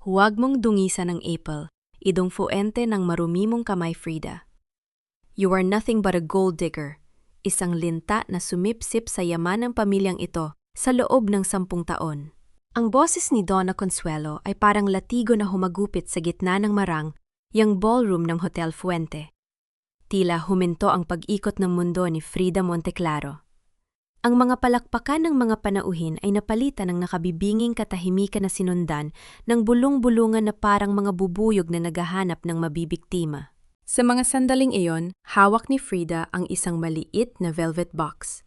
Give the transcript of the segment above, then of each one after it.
Huwag mong dungisan ng apple, idong fuente ng marumi mong kamay, Frida. You are nothing but a gold digger, isang linta na sumipsip sa yaman ng pamilyang ito sa loob ng 10 taon. Ang boses ni Donna Consuelo ay parang latigo na humagupit sa gitna ng marang, yang ballroom ng Hotel Fuente. Tila huminto ang pag-ikot ng mundo ni Frida Monteclaro. Ang mga palakpakan ng mga panauhin ay napalitan ng nakabibinging katahimikan na sinundan ng bulong-bulungan na parang mga bubuyog na naghahanap ng mabibiktima. Sa mga sandaling iyon, hawak ni Frida ang isang maliit na velvet box.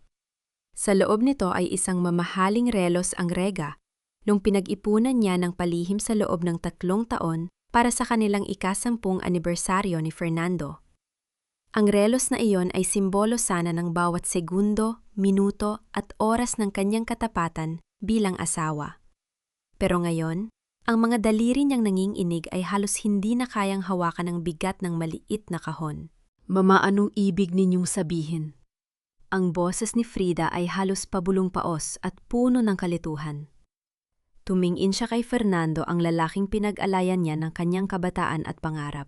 Sa loob nito ay isang mamahaling relos ang rega, nung pinag-ipunan niya ng palihim sa loob ng 3 taon para sa kanilang ika-10 anibersaryo ni Fernando. Ang relos na iyon ay simbolo sana ng bawat segundo, minuto at oras ng kanyang katapatan bilang asawa. Pero ngayon, ang mga daliri niyang nanginginig ay halos hindi na kayang hawakan ng bigat ng maliit na kahon. Mama, anong ibig ninyong sabihin? Ang boses ni Frida ay halos pabulong-paos at puno ng kalituhan. Tumingin siya kay Fernando, ang lalaking pinag-alayan niya ng kanyang kabataan at pangarap.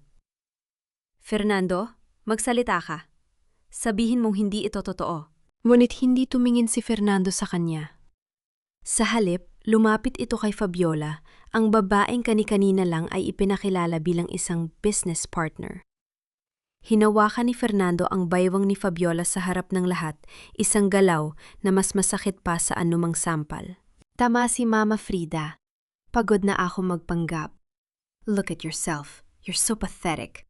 Fernando, magsalita ka. Sabihin mong hindi ito totoo. Ngunit hindi tumingin si Fernando sa kanya. Sa halip, lumapit ito kay Fabiola, ang babaeng kani-kanina lang ay ipinakilala bilang isang business partner. Hinawakan ni Fernando ang baywang ni Fabiola sa harap ng lahat, isang galaw na mas masakit pa sa anumang sampal. Tama si Mama Frida. Pagod na ako magpanggap. Look at yourself. You're so pathetic.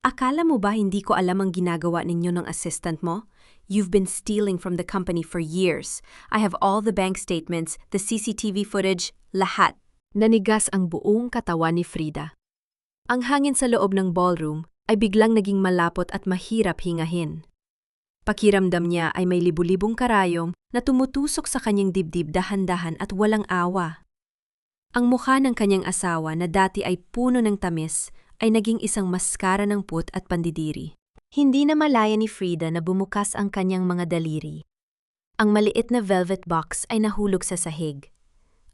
Akala mo ba hindi ko alam ang ginagawa ninyo ng assistant mo? You've been stealing from the company for years. I have all the bank statements, the CCTV footage, lahat. Nanigas ang buong katawan ni Frida. Ang hangin sa loob ng ballroom ay biglang naging malapot at mahirap hingahin. Pakiramdam niya ay may libu-libong karayom na tumutusok sa kanyang dibdib dahan-dahan at walang awa. Ang mukha ng kanyang asawa na dati ay puno ng tamis ay naging isang maskara ng put at pandidiri. Hindi na malaya ni Frida na bumukas ang kanyang mga daliri. Ang maliit na velvet box ay nahulog sa sahig.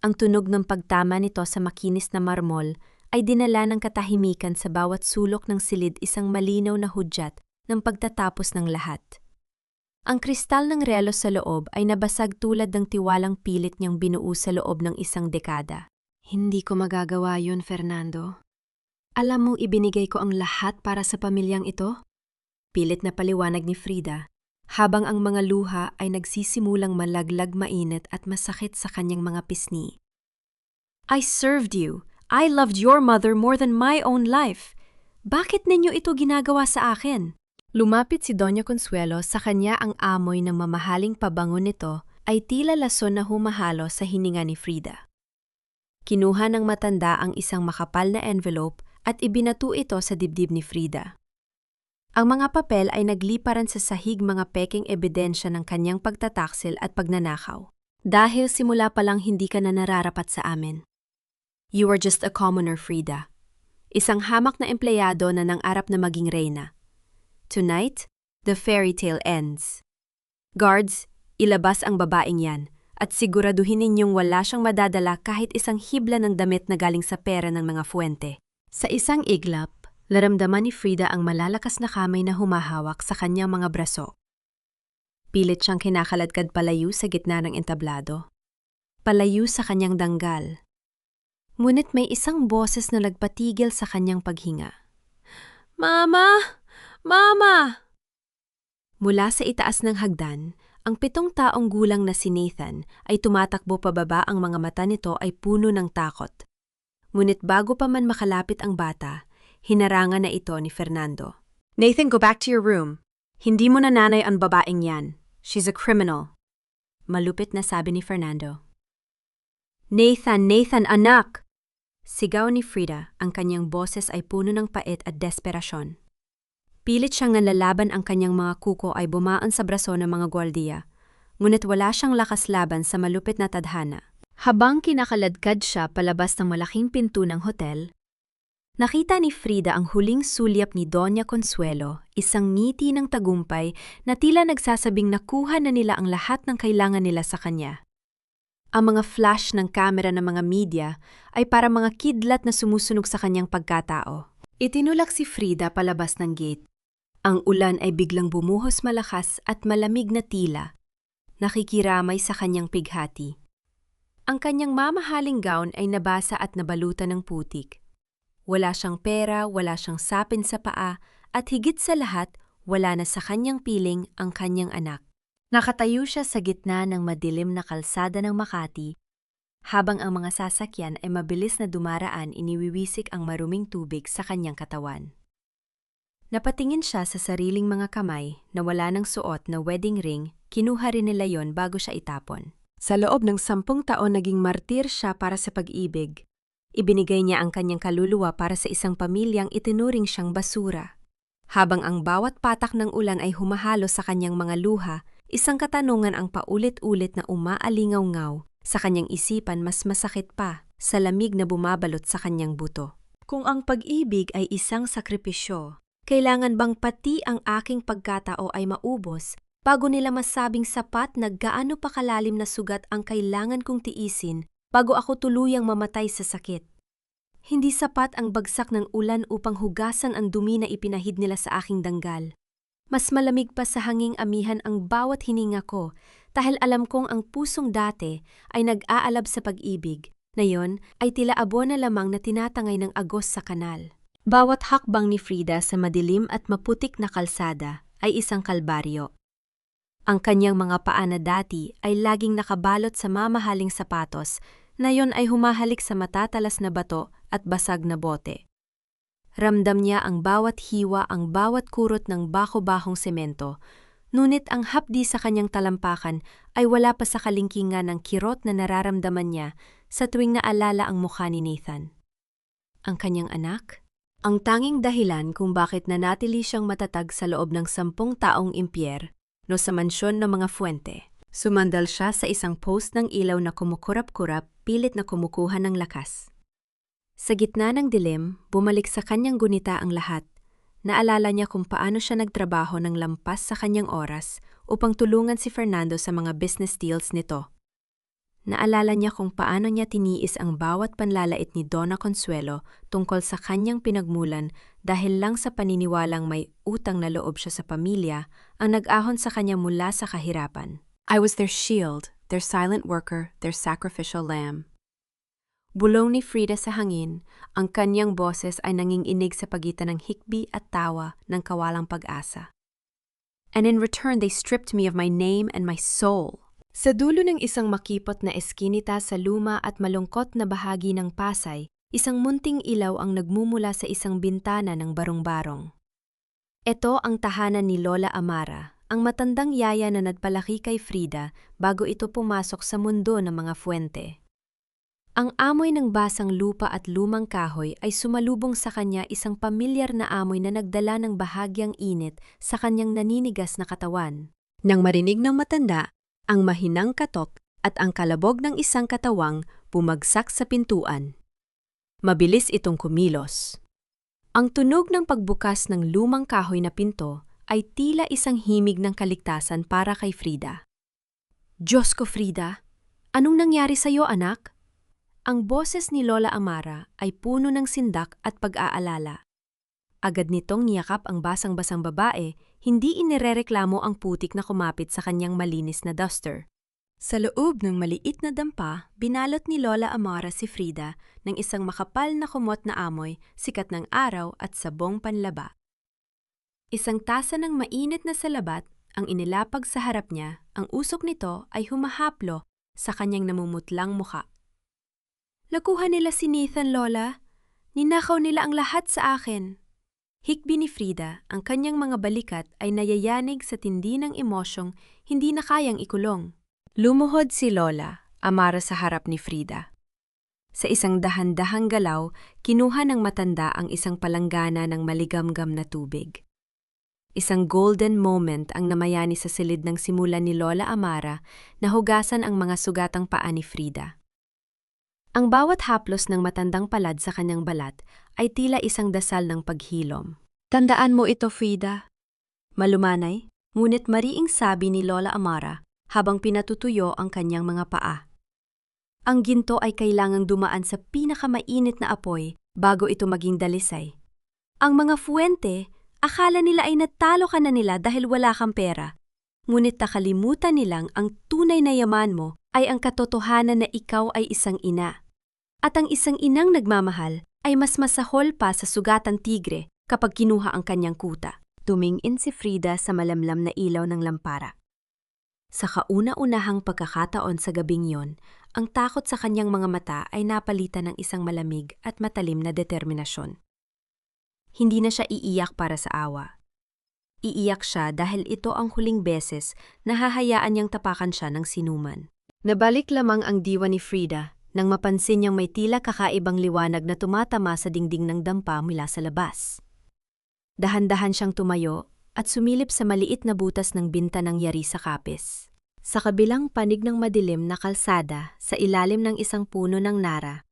Ang tunog ng pagtama nito sa makinis na marmol ay dinala ng katahimikan sa bawat sulok ng silid, isang malinaw na hudyat ng pagtatapos ng lahat. Ang kristal ng relos sa loob ay nabasag tulad ng tiwalang pilit niyang binuo sa loob ng isang dekada. Hindi ko magagawa yun, Fernando. Alam mo, ibinigay ko ang lahat para sa pamilyang ito? Pilit na paliwanag ni Frida, habang ang mga luha ay nagsisimulang malaglag, mainit at masakit sa kanyang mga pisngi. I served you. I loved your mother more than my own life. Bakit ninyo ito ginagawa sa akin? Lumapit si Doña Consuelo sa kanya, ang amoy ng mamahaling pabango nito ay tila lason na humahalo sa hininga ni Frida. Kinuha ng matanda ang isang makapal na envelope at ibinato ito sa dibdib ni Frida. Ang mga papel ay nagliparan sa sahig, mga peking ebidensya ng kanyang pagtataksil at pagnanakaw. Dahil simula pa lang hindi ka na nararapat sa amin. You are just a commoner, Frida. Isang hamak na empleyado na nangarap na maging reyna. Tonight, the fairy tale ends. Guards, ilabas ang babaeng yan at siguraduhin ninyong wala siyang madadala kahit isang hibla ng damit na galing sa pera ng mga Fuente. Sa isang iglap, naramdaman ni Frida ang malalakas na kamay na humahawak sa kanyang mga braso. Pilit siyang kinakaladkad palayo sa gitna ng entablado. Palayo sa kanyang danggal. Ngunit may isang boses na nagpatigil sa kanyang paghinga. Mama! Mama! Mula sa itaas ng hagdan, ang 7 taong gulang na si Nathan ay tumatakbo pababa, ang mga mata nito ay puno ng takot. Ngunit bago pa man makalapit ang bata, hinarangan na ito ni Fernando. Nathan, go back to your room. Hindi mo na nanay ang babaeng yan. She's a criminal. Malupit na sabi ni Fernando. Nathan, Nathan, anak! Sigaw ni Frida, ang kanyang boses ay puno ng pait at desperasyon. Pilit siyang nalalaban, ang kanyang mga kuko ay bumaan sa braso ng mga gwaldiya, ngunit wala siyang lakas laban sa malupit na tadhana. Habang kinakaladkad siya palabas ng malaking pinto ng hotel, nakita ni Frida ang huling sulyap ni Doña Consuelo, isang ngiti ng tagumpay na tila nagsasabing nakuha na nila ang lahat ng kailangan nila sa kanya. Ang mga flash ng kamera ng mga media ay para mga kidlat na sumusunog sa kanyang pagkatao. Itinulak si Frida palabas ng gate. Ang ulan ay biglang bumuhos malakas at malamig na tila, nakikiramay sa kanyang pighati. Ang kanyang mamahaling gown ay nabasa at nabalutan ng putik. Wala siyang pera, wala siyang sapin sa paa, at higit sa lahat, wala na sa kanyang piling ang kanyang anak. Nakatayo siya sa gitna ng madilim na kalsada ng Makati, habang ang mga sasakyan ay mabilis na dumaraan, iniwiwisik ang maruming tubig sa kanyang katawan. Napatingin siya sa sariling mga kamay na wala ng suot na wedding ring, kinuha rin nila yon bago siya itapon. Sa loob ng 10 taon naging martir siya para sa pag-ibig. Ibinigay niya ang kanyang kaluluwa para sa isang pamilyang itinuring siyang basura. Habang ang bawat patak ng ulan ay humahalo sa kanyang mga luha, isang katanungan ang paulit-ulit na umaalingaw-ngaw sa kanyang isipan, mas masakit pa sa lamig na bumabalot sa kanyang buto. Kung ang pag-ibig ay isang sakripisyo, kailangan bang pati ang aking pagkatao ay maubos bago nila masabing sapat na gaano pa kalalim na sugat ang kailangan kong tiisin bago ako tuluyang mamatay sa sakit? Hindi sapat ang bagsak ng ulan upang hugasan ang dumi na ipinahid nila sa aking danggal. Mas malamig pa sa hanging amihan ang bawat hininga ko dahil alam kong ang pusong dati ay nag-aalab sa pag-ibig, na yon ay tila abon na lamang na tinatangay ng agos sa kanal. Bawat hakbang ni Frida sa madilim at maputik na kalsada ay isang kalbaryo. Ang kanyang mga paa na dati ay laging nakabalot sa mamahaling sapatos, na yon ay humahalik sa matatalas na bato at basag na bote. Ramdam niya ang bawat hiwa, ang bawat kurot ng bako-bahong semento, ngunit ang hapdi sa kanyang talampakan ay wala pa sa kalingkingan ng kirot na nararamdaman niya sa tuwing naalala ang mukha ni Nathan. Ang kanyang anak? Ang tanging dahilan kung bakit nanatili siyang matatag sa loob ng 10 taong impyer, no sa mansyon ng mga Fuente. Sumandal siya sa isang post ng ilaw na kumukurap-kurap, pilit na kumukuha ng lakas. Sa gitna ng dilim, bumalik sa kanyang gunita ang lahat. Naalala niya kung paano siya nagtrabaho ng lampas sa kanyang oras upang tulungan si Fernando sa mga business deals nito. Naalala niya kung paano niya tiniis ang bawat panlalait ni Donna Consuelo tungkol sa kanyang pinagmulan dahil lang sa paniniwalang may utang na loob siya sa pamilya ang nag-ahon sa kanya mula sa kahirapan. I was their shield, their silent worker, their sacrificial lamb. Bulong ni Frida sa hangin, ang kanyang boses ay nanginginig sa pagitan ng hikbi at tawa ng kawalang pag-asa. And in return, they stripped me of my name and my soul. Sa dulo ng isang makipot na eskinita sa luma at malungkot na bahagi ng Pasay, isang munting ilaw ang nagmumula sa isang bintana ng barong-barong. Ito ang tahanan ni Lola Amara, ang matandang yaya na nagpalaki kay Frida bago ito pumasok sa mundo ng mga Fuente. Ang amoy ng basang lupa at lumang kahoy ay sumalubong sa kanya, isang pamilyar na amoy na nagdala ng bahagyang init sa kanyang naninigas na katawan. Nang marinig ng matanda, ang mahinang katok at ang kalabog ng isang katawang bumagsak sa pintuan. Mabilis itong kumilos. Ang tunog ng pagbukas ng lumang kahoy na pinto ay tila isang himig ng kaligtasan para kay Frida. Diyos ko, Frida! Anong nangyari sa'yo, anak? Ang boses ni Lola Amara ay puno ng sindak at pag-aalala. Agad nitong niyakap ang basang-basang babae, hindi inirereklamo ang putik na kumapit sa kanyang malinis na duster. Sa loob ng maliit na dampa, binalot ni Lola Amara si Frida ng isang makapal na kumot na amoy, sikat ng araw at sabong panlaba. Isang tasa ng mainit na salabat ang inilapag sa harap niya, ang usok nito ay humahaplo sa kanyang namumutlang mukha. Nakuha nila si Nathan, Lola. Ninakaw nila ang lahat sa akin. Hikbi ni Frida, ang kanyang mga balikat ay nayayanig sa tindi ng emosyong hindi na kayang ikulong. Lumuhod si Lola Amara sa harap ni Frida. Sa isang dahan-dahang galaw, kinuha ng matanda ang isang palanggana ng maligamgam na tubig. Isang golden moment ang namayani sa silid ng simulan ni Lola Amara na hugasan ang mga sugatang paa ni Frida. Ang bawat haplos ng matandang palad sa kanyang balat ay tila isang dasal ng paghilom. Tandaan mo ito, Frida. Malumanay, ngunit mariing sabi ni Lola Amara habang pinatutuyo ang kanyang mga paa. Ang ginto ay kailangang dumaan sa pinakamainit na apoy bago ito maging dalisay. Ang mga fuente, akala nila ay natalo ka na nila dahil wala kang pera. Ngunit nakalimutan nilang ang tunay na yaman mo ay ang katotohanan na ikaw ay isang ina. At ang isang inang nagmamahal ay mas masahol pa sa sugatang tigre kapag kinuha ang kanyang kuta. Tumingin si Frida sa malamlam na ilaw ng lampara. Sa kauna-unahang pagkakataon sa gabing yon, ang takot sa kanyang mga mata ay napalitan ng isang malamig at matalim na determinasyon. Hindi na siya iiyak para sa awa. Iiyak siya dahil ito ang huling beses na hahayaan niyang tapakan siya ng sinuman. Nabalik lamang ang diwa ni Frida nang mapansin niyang may tila kakaibang liwanag na tumatama sa dingding ng dampa mula sa labas. Dahan-dahan siyang tumayo at sumilip sa maliit na butas ng binta ng yari sa kapis. Sa kabilang panig ng madilim na kalsada sa ilalim ng isang puno ng nara,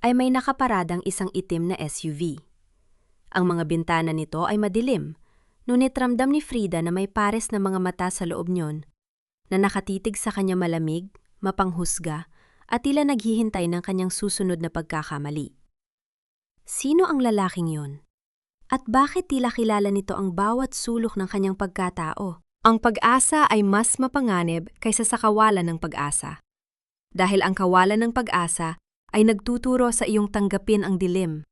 ay may nakaparadang isang itim na SUV. Ang mga bintana nito ay madilim, ngunit ramdam ni Frida na may pares na mga mata sa loob niyon, na nakatitig sa kanya malamig, mapanghusga, at tila naghihintay ng kanyang susunod na pagkakamali. Sino ang lalaking yon? At bakit tila kilala nito ang bawat sulok ng kanyang pagkatao? Ang pag-asa ay mas mapanganib kaysa sa kawalan ng pag-asa. Dahil ang kawalan ng pag-asa ay nagtuturo sa iyong tanggapin ang dilim.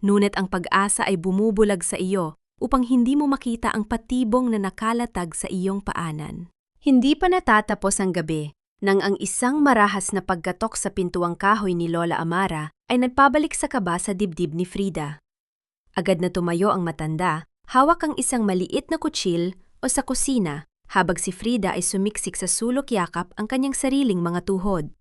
Ngunit ang pag-asa ay bumubulag sa iyo upang hindi mo makita ang patibong na nakalatag sa iyong paanan. Hindi pa natatapos ang gabi nang ang isang marahas na pagkatok sa pintuang kahoy ni Lola Amara ay nagpabalik sa kaba sa dibdib ni Frida. Agad na tumayo ang matanda, hawak ang isang maliit na kutsil o sa kusina, habang si Frida ay sumiksik sa sulok yakap ang kanyang sariling mga tuhod.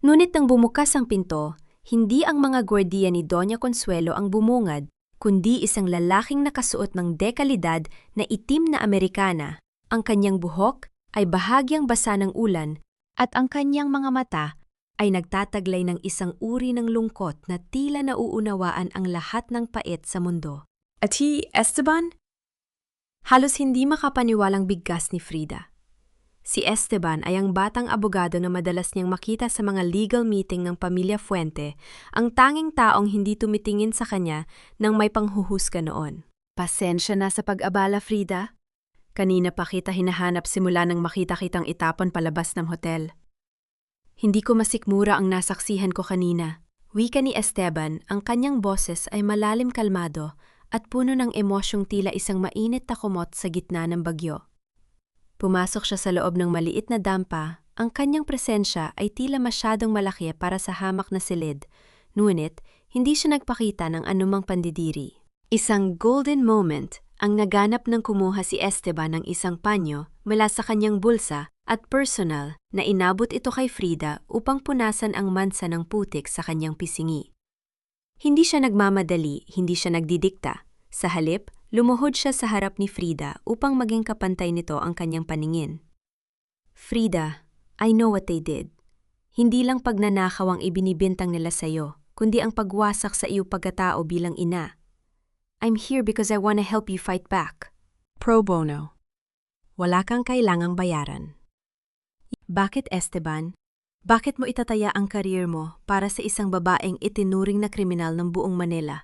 Ngunit nang bumukas ang pinto, hindi ang mga gwardiya ni Doña Consuelo ang bumungad, kundi isang lalaking nakasuot ng dekalidad na itim na Amerikana. Ang kanyang buhok ay bahagyang basa ng ulan at ang kanyang mga mata ay nagtataglay ng isang uri ng lungkot na tila nauunawaan ang lahat ng pait sa mundo. At Esteban? Halos hindi makapaniwalang bigkas ni Frida. Si Esteban ay ang batang abogado na madalas niyang makita sa mga legal meeting ng Pamilya Fuente, ang tanging taong hindi tumitingin sa kanya nang may panghuhusga noon. Pasensya na sa pag-abala, Frida. Kanina pa kita hinahanap simula nang makita kitang itapon palabas ng hotel. Hindi ko masikmura ang nasaksihan ko kanina. Wika ni Esteban, ang kanyang boses ay malalim kalmado at puno ng emosyong tila isang mainit na kumot sa gitna ng bagyo. Pumasok siya sa loob ng maliit na dampa, ang kanyang presensya ay tila masyadong malaki para sa hamak na silid, ngunit hindi siya nagpakita ng anumang pandidiri. Isang golden moment ang naganap nang kumuha si Esteban ng isang panyo mula sa kanyang bulsa at personal na inabot ito kay Frida upang punasan ang mansa ng putik sa kanyang pisingi. Hindi siya nagmamadali, hindi siya nagdidikta. Sa halip, lumuhod siya sa harap ni Frida upang maging kapantay nito ang kanyang paningin. Frida, I know what they did. Hindi lang pagnanakaw ang ibinibintang nila sa'yo, kundi ang pagwasak sa iyo pagkatao bilang ina. I'm here because I want to help you fight back. Pro bono. Wala kang kailangang bayaran. Bakit, Esteban? Bakit mo itataya ang career mo para sa isang babaeng itinuring na kriminal ng buong Manila?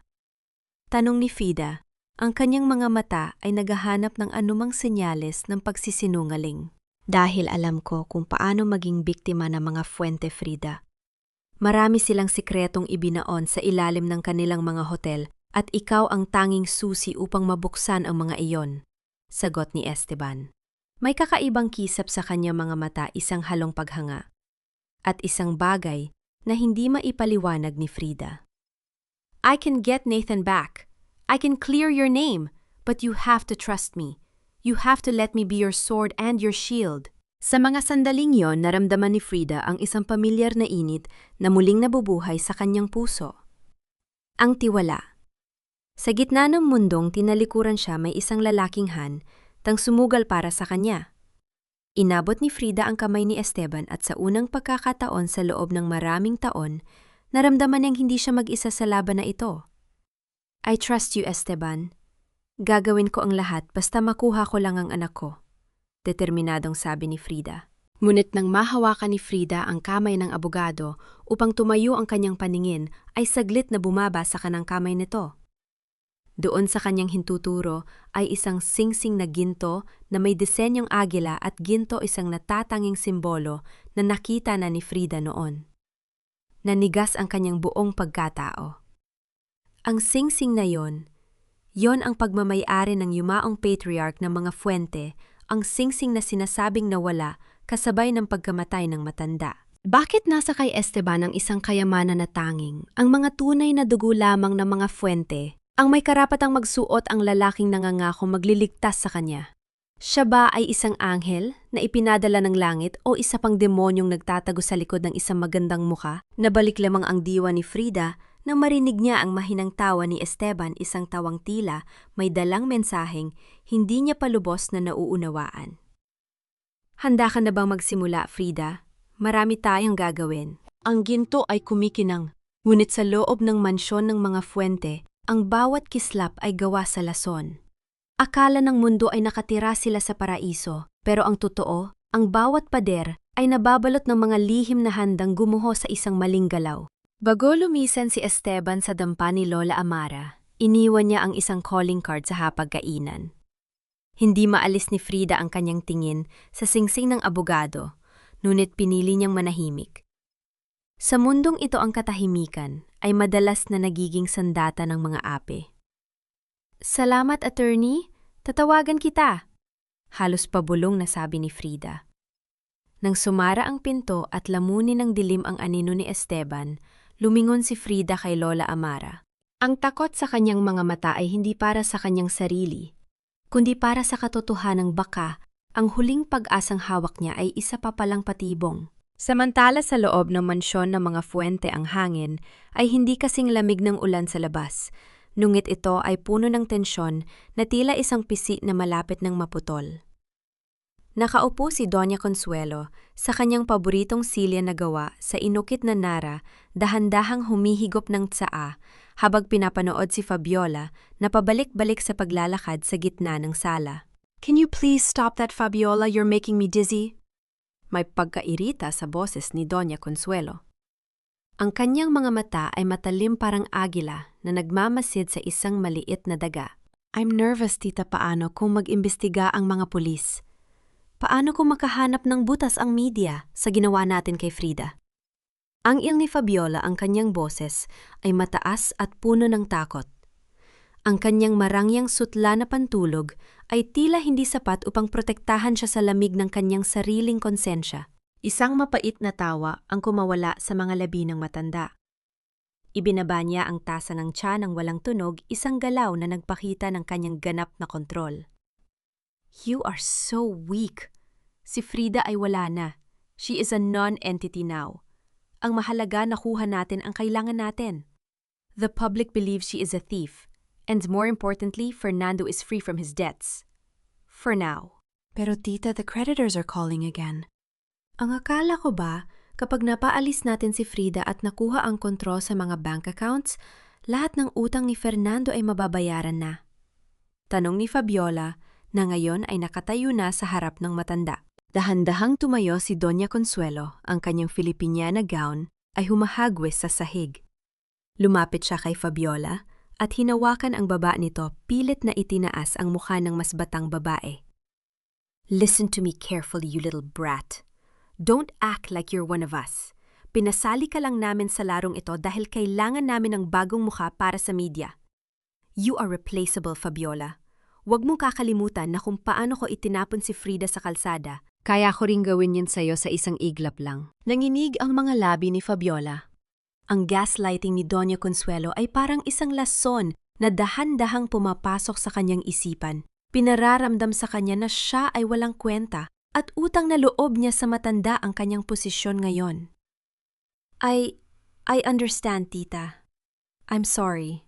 Tanong ni Frida, ang kanyang mga mata ay naghahanap ng anumang senyales ng pagsisinungaling. Dahil alam ko kung paano maging biktima ng mga Fuente, Frida. Marami silang sikretong ibinaon sa ilalim ng kanilang mga hotel at ikaw ang tanging susi upang mabuksan ang mga iyon, sagot ni Esteban. May kakaibang kisap sa kanyang mga mata, isang halong paghanga, at isang bagay na hindi maipaliwanag ni Frida. I can get Nathan back. I can clear your name, but you have to trust me. You have to let me be your sword and your shield. Sa mga sandaling yon, naramdaman ni Frida ang isang pamilyar na init na muling nabubuhay sa kanyang puso. Ang tiwala. Sa gitna ng mundong tinalikuran siya, may isang lalaking tang sumugal para sa kanya. Inabot ni Frida ang kamay ni Esteban at sa unang pagkakataon sa loob ng maraming taon, naramdaman niyang hindi siya mag-isa sa laban na ito. I trust you, Esteban. Gagawin ko ang lahat basta makuha ko lang ang anak ko, determinadong sabi ni Frida. Ngunit nang mahawakan ni Frida ang kamay ng abogado upang tumayo ang kanyang paningin, ay saglit na bumaba sa kanang kamay nito. Doon sa kanyang hintuturo ay isang singsing na ginto na may disenyong agila at ginto isang natatanging simbolo na nakita na ni Frida noon. Nanigas ang kanyang buong pagkatao. Ang singsing na yon ang pagmamayari ng yumaong patriarch ng mga fuente, ang singsing na sinasabing nawala kasabay ng pagkamatay ng matanda. Bakit nasa kay Esteban ang isang kayamanan na tanging, ang mga tunay na dugo lamang ng mga fuente, ang may karapatang magsuot ang lalaking nangangako magliligtas sa kanya? Siya ba ay isang anghel na ipinadala ng langit o isa pang demonyong nagtatago sa likod ng isang magandang muka? Nabalik lamang ang diwa ni Frida nang marinig niya ang mahinang tawa ni Esteban, isang tawang tila may dalang mensaheng hindi niya palubos na nauunawaan. Handa ka na bang magsimula, Frida? Marami tayong gagawin. Ang ginto ay kumikinang, ngunit sa loob ng mansyon ng mga fuente, ang bawat kislap ay gawa sa lason. Akala ng mundo ay nakatira sila sa paraiso, pero ang totoo, ang bawat pader ay nababalot ng mga lihim na handang gumuho sa isang maling galaw. Bago lumisan si Esteban sa dampa ni Lola Amara, iniwan niya ang isang calling card sa hapagkainan. Hindi maalis ni Frida ang kanyang tingin sa singsing ng abogado, ngunit pinili niyang manahimik. Sa mundong ito ang katahimikan ay madalas na nagiging sandata ng mga ape. Salamat, attorney. Tatawagan kita. Halos pabulong na sabi ni Frida. Nang sumara ang pinto at lamunin ng dilim ang anino ni Esteban, lumingon si Frida kay Lola Amara. Ang takot sa kanyang mga mata ay hindi para sa kanyang sarili, kundi para sa katotohanang baka ang huling pag-asang hawak niya ay isa pa palang patibong. Samantala sa loob ng mansyon ng mga fuente ang hangin ay hindi kasing lamig ng ulan sa labas, nungit ito ay puno ng tensyon na tila isang pisi na malapit ng maputol. Nakaupo si Doña Consuelo sa kanyang paboritong silya na gawa sa inukit na nara, dahan-dahang humihigop ng tsaa habang pinapanood si Fabiola na pabalik-balik sa paglalakad sa gitna ng sala. Can you please stop that, Fabiola? You're making me dizzy. May pagkairita sa boses ni Doña Consuelo. Ang kanyang mga mata ay matalim parang agila na nagmamasid sa isang maliit na daga. I'm nervous, tita. Paano kung mag-imbestiga ang mga pulis? Paano kung makahanap ng butas ang media sa ginawa natin kay Frida? Ang il ni Fabiola, ang kanyang boses, ay mataas at puno ng takot. Ang kanyang marangyang sutla na pantulog ay tila hindi sapat upang protektahan siya sa lamig ng kanyang sariling konsensya. Isang mapait na tawa ang kumawala sa mga labi ng matanda. Ibinaba niya ang tasa ng tiyan ng walang tunog, isang galaw na nagpakita ng kanyang ganap na kontrol. You are so weak. Si Frida ay wala na. She is a non-entity now. Ang mahalaga, nakuha natin ang kailangan natin. The public believes she is a thief. And more importantly, Fernando is free from his debts. For now. Pero tita, the creditors are calling again. Ang akala ko ba, kapag napaalis natin si Frida at nakuha ang kontrol sa mga bank accounts, lahat ng utang ni Fernando ay mababayaran na? Tanong ni Fabiola, na ngayon ay nakatayo na sa harap ng matanda. Dahan-dahang tumayo si Doña Consuelo, ang kanyang Filipiniana gown ay humahagwis sa sahig. Lumapit siya kay Fabiola at hinawakan ang baba nito, pilit na itinaas ang mukha ng mas batang babae. Listen to me carefully, you little brat. Don't act like you're one of us. Pinasali ka lang namin sa larong ito dahil kailangan namin ng bagong mukha para sa media. You are replaceable, Fabiola. Huwag mong kakalimutan na kung paano ko itinapon si Frida sa kalsada. Kaya ko ring gawin yun sa'yo sa isang iglap lang. Nanginig ang mga labi ni Fabiola. Ang gaslighting ni Doña Consuelo ay parang isang lason na dahan-dahang pumapasok sa kanyang isipan. Pinararamdam sa kanya na siya ay walang kwenta at utang na loob niya sa matanda ang kanyang posisyon ngayon. I understand, tita. I'm sorry.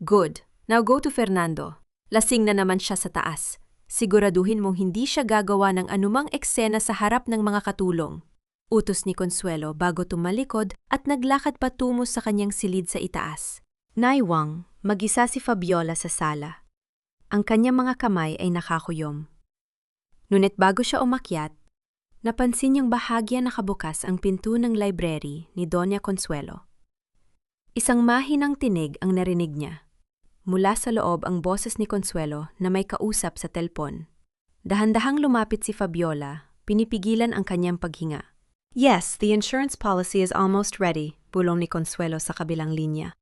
Good. Now go to Fernando. Lasing na naman siya sa taas. Siguraduhin mong hindi siya gagawa ng anumang eksena sa harap ng mga katulong. Utos ni Consuelo bago tumalikod at naglakad patungo sa kanyang silid sa itaas. Naiwang, mag-isa si Fabiola sa sala. Ang kanyang mga kamay ay nakakuyom. Ngunit bago siya umakyat, napansin niyang bahagya nakabukas ang pinto ng library ni Doña Consuelo. Isang mahinang tinig ang narinig niya. Mula sa loob ang boses ni Consuelo na may kausap sa telpon. Dahan-dahang lumapit si Fabiola, pinipigilan ang kanyang paghinga. Yes, the insurance policy is almost ready, bulong ni Consuelo sa kabilang linya.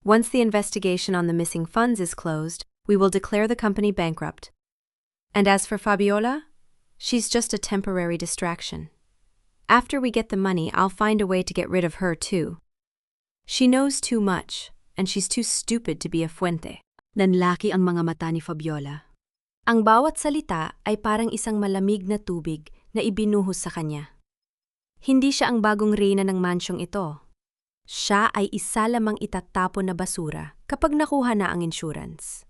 Once the investigation on the missing funds is closed, we will declare the company bankrupt. And as for Fabiola, she's just a temporary distraction. After we get the money, I'll find a way to get rid of her too. She knows too much, and she's too stupid to be a fuente. Nanlaki ang mga mata ni Fabiola. Ang bawat salita ay parang isang malamig na tubig na ibinuhos sa kanya. Hindi siya ang bagong reyna ng mansyong ito. Siya ay isa lamang itatapon na basura kapag nakuha na ang insurance.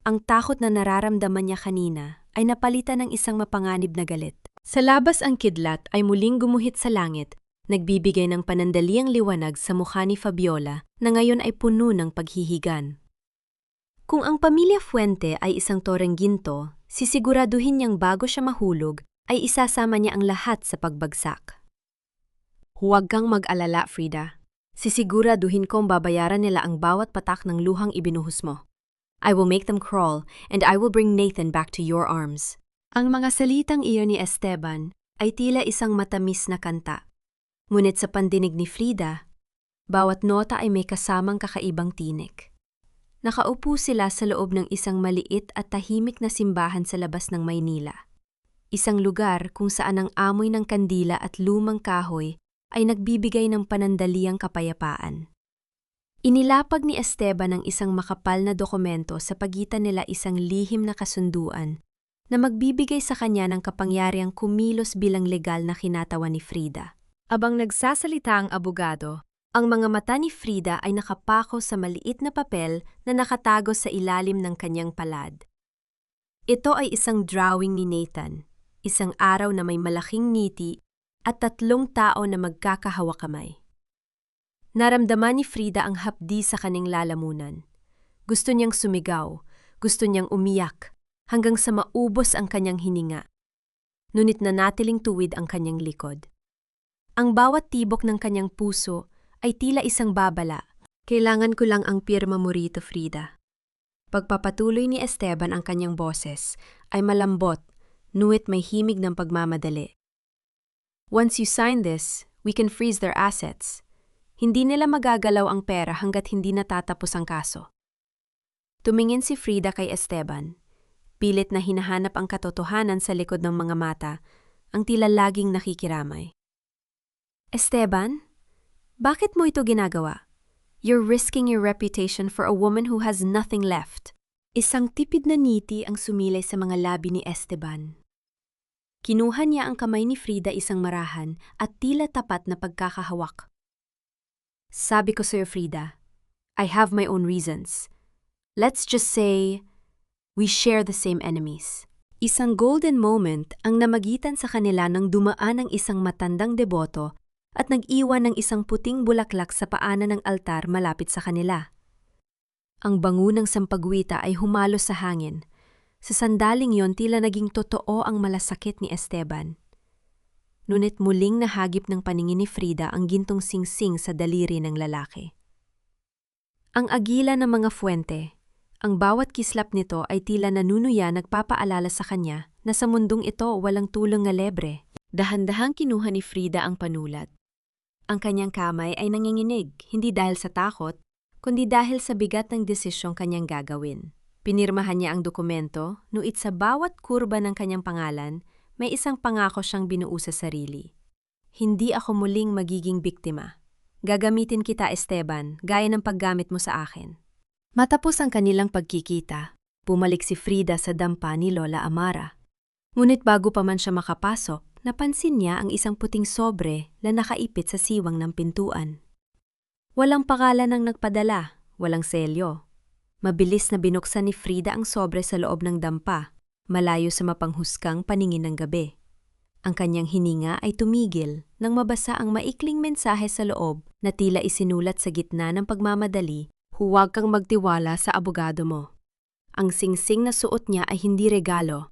Ang takot na nararamdaman niya kanina ay napalitan ng isang mapanganib na galit. Sa labas ang kidlat ay muling gumuhit sa langit, nagbibigay ng panandaliang liwanag sa mukha ni Fabiola na ngayon ay puno ng paghihigan. Kung ang pamilya Fuente ay isang toreng ginto, sisiguraduhin niyang bago siya mahulog ay isasama niya ang lahat sa pagbagsak. Huwag kang mag-alala, Frida. Sisiguraduhin kong babayaran nila ang bawat patak ng luhang ibinuhos mo. I will make them crawl, and I will bring Nathan back to your arms. Ang mga salitang iyon ni Esteban ay tila isang matamis na kanta. Ngunit sa pandinig ni Frida, bawat nota ay may kasamang kakaibang tinik. Nakaupo sila sa loob ng isang maliit at tahimik na simbahan sa labas ng Maynila. Isang lugar kung saan ang amoy ng kandila at lumang kahoy ay nagbibigay ng panandaliang kapayapaan. Inilapag ni Esteban ang isang makapal na dokumento sa pagitan nila isang lihim na kasunduan na magbibigay sa kanya ng kapangyarihang kumilos bilang legal na kinatawan ni Frida. Abang nagsasalita ang abogado, ang mga mata ni Frida ay nakapako sa maliit na papel na nakatago sa ilalim ng kanyang palad. Ito ay isang drawing ni Nathan, isang araw na may malaking ngiti at 3 tao na magkakahawak kamay. Naramdaman ni Frida ang hapdi sa kanyang lalamunan. Gusto niyang sumigaw, gusto niyang umiyak, hanggang sa maubos ang kanyang hininga. Ngunit nanatiling tuwid ang kanyang likod. Ang bawat tibok ng kanyang puso ay tila isang babala. Kailangan ko lang ang pirma mo rito, Frida. Pagpapatuloy ni Esteban ang kanyang boses ay malambot, ngunit may himig ng pagmamadali. Once you sign this, we can freeze their assets. Hindi nila magagalaw ang pera hanggat hindi natatapos ang kaso. Tumingin si Frida kay Esteban. Pilit na hinahanap ang katotohanan sa likod ng mga mata, ang tila laging nakikiramay. Esteban, bakit mo ito ginagawa? You're risking your reputation for a woman who has nothing left. Isang tipid na ngiti ang sumilay sa mga labi ni Esteban. Kinuha niya ang kamay ni Frida isang marahan at tila tapat na pagkakahawak. Sabi ko sa'yo, Frida, I have my own reasons. Let's just say, we share the same enemies. Isang golden moment ang namagitan sa kanila nang dumaan ang isang matandang deboto at nag-iwan ng isang puting bulaklak sa paanan ng altar malapit sa kanila. Ang bango ng sampagwita ay humalos sa hangin. Sa sandaling yon tila naging totoo ang malasakit ni Esteban. Ngunit muling nahagip ng paningin ni Frida ang gintong singsing sa daliri ng lalaki. Ang agila ng mga Fuente, ang bawat kislap nito ay tila nanunuya nagpapaalala sa kanya na sa mundong ito walang tulong na lebre. Dahan-dahang kinuha ni Frida ang panulat. Ang kanyang kamay ay nanginginig, hindi dahil sa takot, kundi dahil sa bigat ng desisyong kanyang gagawin. Pinirmahan niya ang dokumento, nuit sa bawat kurba ng kanyang pangalan, may isang pangako siyang binuo sa sarili. Hindi ako muling magiging biktima. Gagamitin kita, Esteban, gaya ng paggamit mo sa akin. Matapos ang kanilang pagkikita, bumalik si Frida sa dampa ni Lola Amara. Ngunit bago pa man siya makapasok, napansin niya ang isang puting sobre na nakaipit sa siwang ng pintuan. Walang pangalan ang nagpadala, walang selyo. Mabilis na binuksan ni Frida ang sobre sa loob ng dampa, malayo sa mapanghusgang paningin ng gabi. Ang kanyang hininga ay tumigil nang mabasa ang maikling mensahe sa loob na tila isinulat sa gitna ng pagmamadali, huwag kang magtiwala sa abogado mo. Ang singsing na suot niya ay hindi regalo.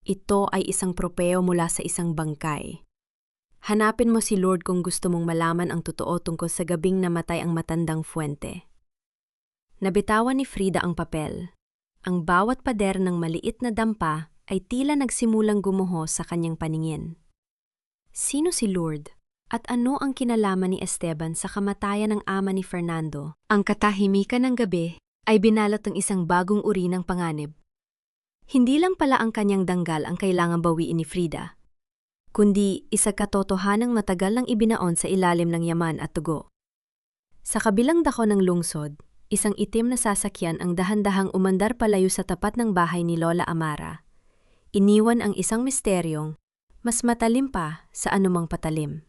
Ito ay isang propeo mula sa isang bangkay. Hanapin mo si Lord kung gusto mong malaman ang totoo tungkol sa gabing namatay ang matandang fuente. Nabitawan ni Frida ang papel. Ang bawat pader ng maliit na dampa ay tila nagsimulang gumuho sa kanyang paningin. Sino si Lord? At ano ang kinalaman ni Esteban sa kamatayan ng ama ni Fernando? Ang katahimikan ng gabi ay binalot ng isang bagong uri ng panganib. Hindi lang pala ang kanyang danggal ang kailangang bawiin ni Frida, kundi isa katotohanang matagal nang ibinaon sa ilalim ng yaman at tugo. Sa kabilang dako ng lungsod, isang itim na sasakyan ang dahan-dahang umandar palayo sa tapat ng bahay ni Lola Amara. Iniwan ang isang misteryong mas matalim pa sa anumang patalim.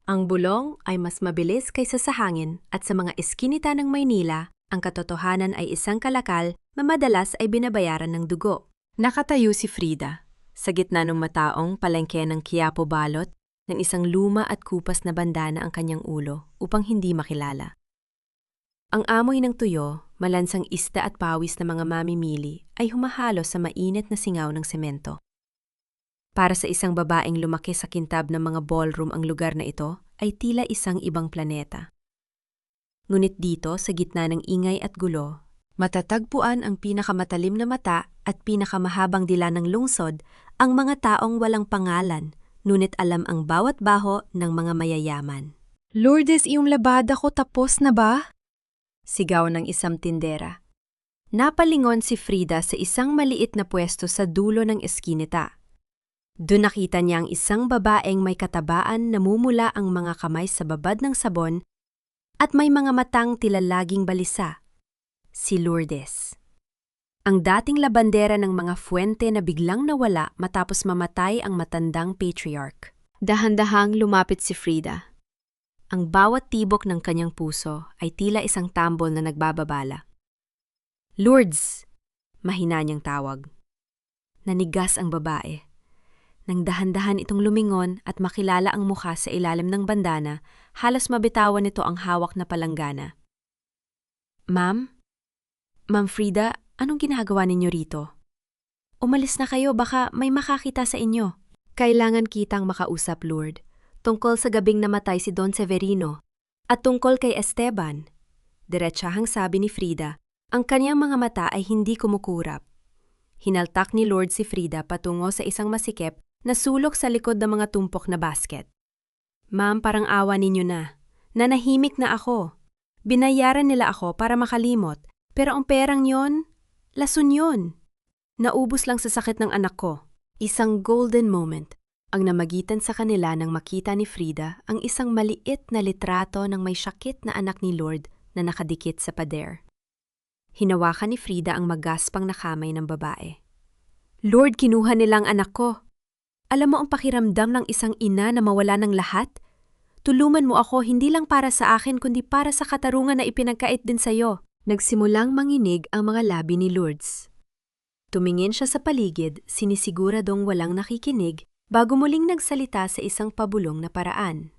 Ang bulong ay mas mabilis kaysa sa hangin at sa mga eskinita ng Maynila, ang katotohanan ay isang kalakal na madalas ay binabayaran ng dugo. Nakatayo si Frida sa gitna ng mataong palengke ng Quiapo balot ng isang luma at kupas na bandana ang kanyang ulo upang hindi makilala. Ang amoy ng tuyo, malansang isda at pawis na mga mamimili ay humahalo sa mainit na singaw ng semento. Para sa isang babaeng lumaki sa kintab ng mga ballroom ang lugar na ito ay tila isang ibang planeta. Ngunit dito sa gitna ng ingay at gulo, matatagpuan ang pinakamatalim na mata at pinakamahabang dila ng lungsod ang mga taong walang pangalan, ngunit alam ang bawat baho ng mga mayayaman. Lourdes, iyong labada ko tapos na ba? Sigaw ng isang tindera. Napalingon si Frida sa isang maliit na pwesto sa dulo ng eskinita. Doon nakita niya ang isang babaeng may katabaan namumula ang mga kamay sa babad ng sabon at may mga matang tila laging balisa. Si Lourdes. Ang dating labandera ng mga fuente na biglang nawala matapos mamatay ang matandang patriarch. Dahan-dahang lumapit si Frida. Ang bawat tibok ng kanyang puso ay tila isang tambol na nagbababala. Lourdes! Mahina niyang tawag. Nanigas ang babae. Nang dahan-dahan itong lumingon at makilala ang mukha sa ilalim ng bandana, halos mabitawan nito ang hawak na palanggana. Ma'am? Ma'am Frida, anong ginagawa ninyo rito? Umalis na kayo, baka may makakita sa inyo. Kailangan kitang makausap, Lord, tungkol sa gabing namatay si Don Severino at tungkol kay Esteban. Diretsahang sabi ni Frida, ang kanyang mga mata ay hindi kumukurap. Hinaltak ni Lord si Frida patungo sa isang masikip na sulok sa likod ng mga tumpok na basket. Ma'am, parang awa ninyo na. Nanahimik na ako. Binayaran nila ako para makalimot, pero ang perang yon, lason yon. Naubos lang sa sakit ng anak ko. Isang golden moment ang namagitan sa kanila nang makita ni Frida ang isang maliit na litrato ng may sakit na anak ni Lord na nakadikit sa pader. Hinawakan ni Frida ang magaspang na kamay ng babae. Lord, kinuha nilang anak ko. Alam mo ang pakiramdam ng isang ina na mawala ng lahat? Tulungan mo ako hindi lang para sa akin kundi para sa katarungan na ipinagkait din sa'yo. Nagsimulang manginig ang mga labi ni Lourdes. Tumingin siya sa paligid, sinisiguradong walang nakikinig, bago muling nagsalita sa isang pabulong na paraan.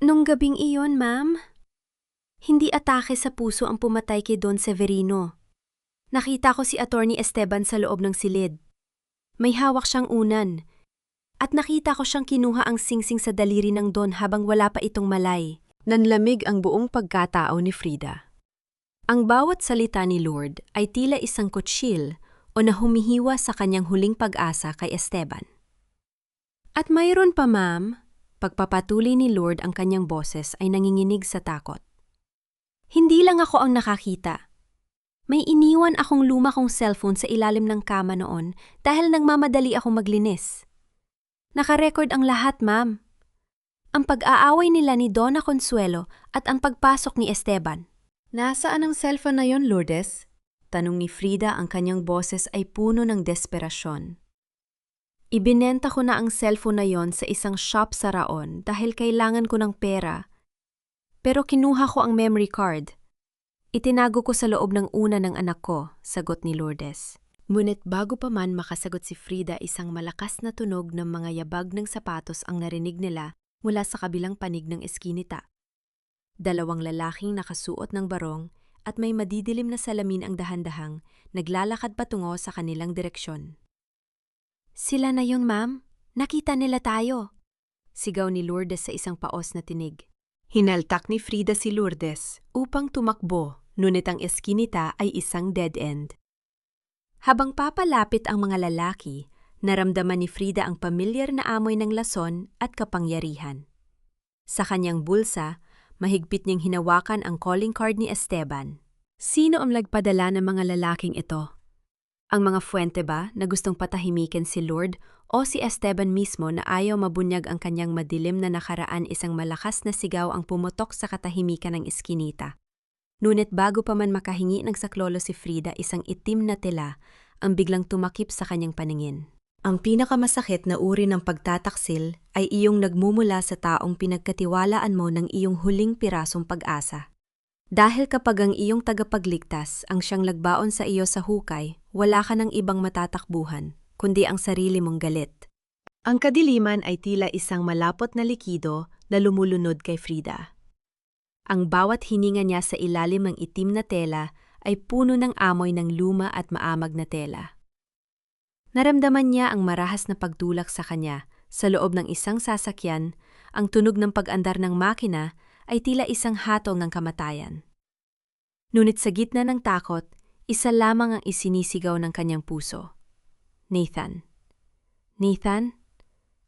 Nung gabing iyon, ma'am, hindi atake sa puso ang pumatay kay Don Severino. Nakita ko si Attorney Esteban sa loob ng silid. May hawak siyang unan. At nakita ko siyang kinuha ang singsing sa daliri ng Don habang wala pa itong malay. Nanlamig ang buong pagkatao ni Frida. Ang bawat salita ni Lord ay tila isang kutsil o na humihiwa sa kanyang huling pag-asa kay Esteban. At mayroon pa, ma'am, pagpapatuloy ni Lord ang kanyang boses ay nanginginig sa takot. Hindi lang ako ang nakakita. May iniwan akong luma kong cellphone sa ilalim ng kama noon dahil nagmamadali akong maglinis. Nakarecord ang lahat, ma'am. Ang pag-aaway nila ni Donna Consuelo at ang pagpasok ni Esteban. Nasaan ang cellphone na yon, Lourdes? Tanong ni Frida, ang kanyang boses ay puno ng desperasyon. Ibinenta ko na ang cellphone na yon sa isang shop sa Raon dahil kailangan ko ng pera. Pero kinuha ko ang memory card. Itinago ko sa loob ng una ng anak ko, sagot ni Lourdes. Ngunit bago pa man makasagot si Frida, isang malakas na tunog ng mga yabag ng sapatos ang narinig nila mula sa kabilang panig ng eskinita. Dalawang lalaking nakasuot ng barong at may madidilim na salamin ang dahan-dahang naglalakad patungo sa kanilang direksyon. Sila na yun, ma'am. Nakita nila tayo. Sigaw ni Lourdes sa isang paos na tinig. Hinaltak ni Frida si Lourdes upang tumakbo, ngunit ang eskinita ay isang dead end. Habang papalapit ang mga lalaki, naramdaman ni Frida ang pamilyar na amoy ng lason at kapangyarihan. Sa kanyang bulsa, mahigpit niyang hinawakan ang calling card ni Esteban. Sino ang nagpadala ng mga lalaking ito? Ang mga fuente ba na gustong patahimikin si Lord o si Esteban mismo na ayaw mabunyag ang kanyang madilim na nakaraan? Isang malakas na sigaw ang pumutok sa katahimikan ng eskinita. Ngunit bago pa man makahingi ng saklolo si Frida, isang itim na tela ang biglang tumakip sa kanyang paningin. Ang pinakamasakit na uri ng pagtataksil ay iyong nagmumula sa taong pinagkatiwalaan mo ng iyong huling pirasong pag-asa. Dahil kapag ang iyong tagapagligtas ang siyang nagbaon sa iyo sa hukay, wala ka ng ibang matatakbuhan, kundi ang sarili mong galit. Ang kadiliman ay tila isang malapot na likido na lumulunod kay Frida. Ang bawat hininga niya sa ilalim ng itim na tela ay puno ng amoy ng luma at maamag na tela. Naramdaman niya ang marahas na pagtulak sa kanya. Sa loob ng isang sasakyan, ang tunog ng pag-andar ng makina ay tila isang hatol ng kamatayan. Ngunit sa gitna ng takot, isa lamang ang isinisigaw ng kanyang puso. Nathan. Nathan?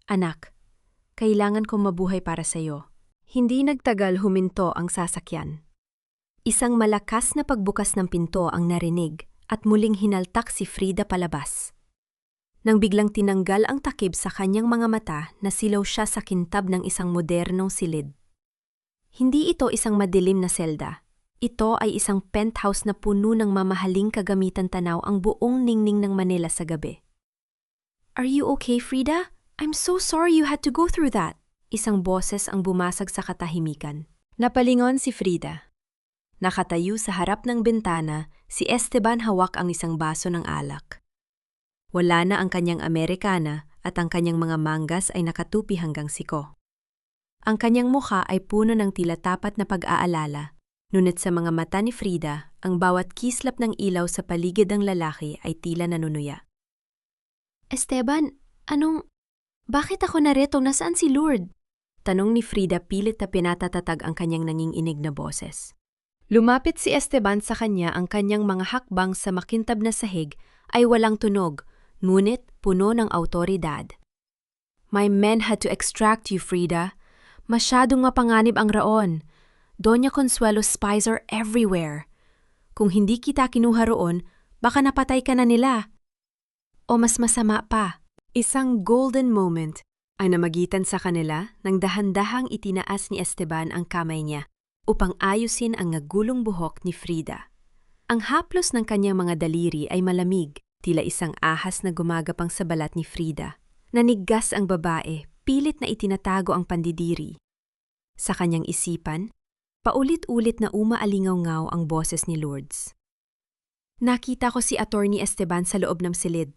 Anak, kailangan kong mabuhay para sa iyo. Hindi nagtagal huminto ang sasakyan. Isang malakas na pagbukas ng pinto ang narinig at muling hinaltak si Frida palabas. Nang biglang tinanggal ang takip sa kanyang mga mata, nasilaw siya sa kintab ng isang modernong silid. Hindi ito isang madilim na selda. Ito ay isang penthouse na puno ng mamahaling kagamitan tanaw ang buong ningning ng Manila sa gabi. Are you okay, Frida? I'm so sorry you had to go through that. Isang boses ang bumasag sa katahimikan. Napalingon si Frida. Nakatayo sa harap ng bintana, si Esteban hawak ang isang baso ng alak. Wala na ang kanyang Amerikana at ang kanyang mga manggas ay nakatupi hanggang siko. Ang kanyang mukha ay puno ng tila tapat na pag-aalala, ngunit sa mga mata ni Frida, ang bawat kislap ng ilaw sa paligid ng lalaki ay tila nanunuya. Esteban, bakit ako narito? Nasaan si Lourdes? Tanong ni Frida pilit na pinatatatag ang kanyang nanginginig na boses. Lumapit si Esteban sa kanya, ang kanyang mga hakbang sa makintab na sahig ay walang tunog, ngunit puno ng awtoridad. My men had to extract you, Frida. Masyadong mapanganib ang raon. Doña Consuelo's spies are everywhere. Kung hindi kita kinuha roon, baka napatay ka na nila. O mas masama pa, isang golden moment ay namagitan sa kanila nang dahan-dahang itinaas ni Esteban ang kamay niya upang ayusin ang nagulong buhok ni Frida. Ang haplos ng kanyang mga daliri ay malamig, tila isang ahas na gumagapang sa balat ni Frida. Naniggas ang babae, pilit na itinatago ang pandidiri. Sa kanyang isipan, paulit-ulit na umaalingaw-ngaw ang boses ni Lourdes. Nakita ko si Attorney Esteban sa loob ng silid.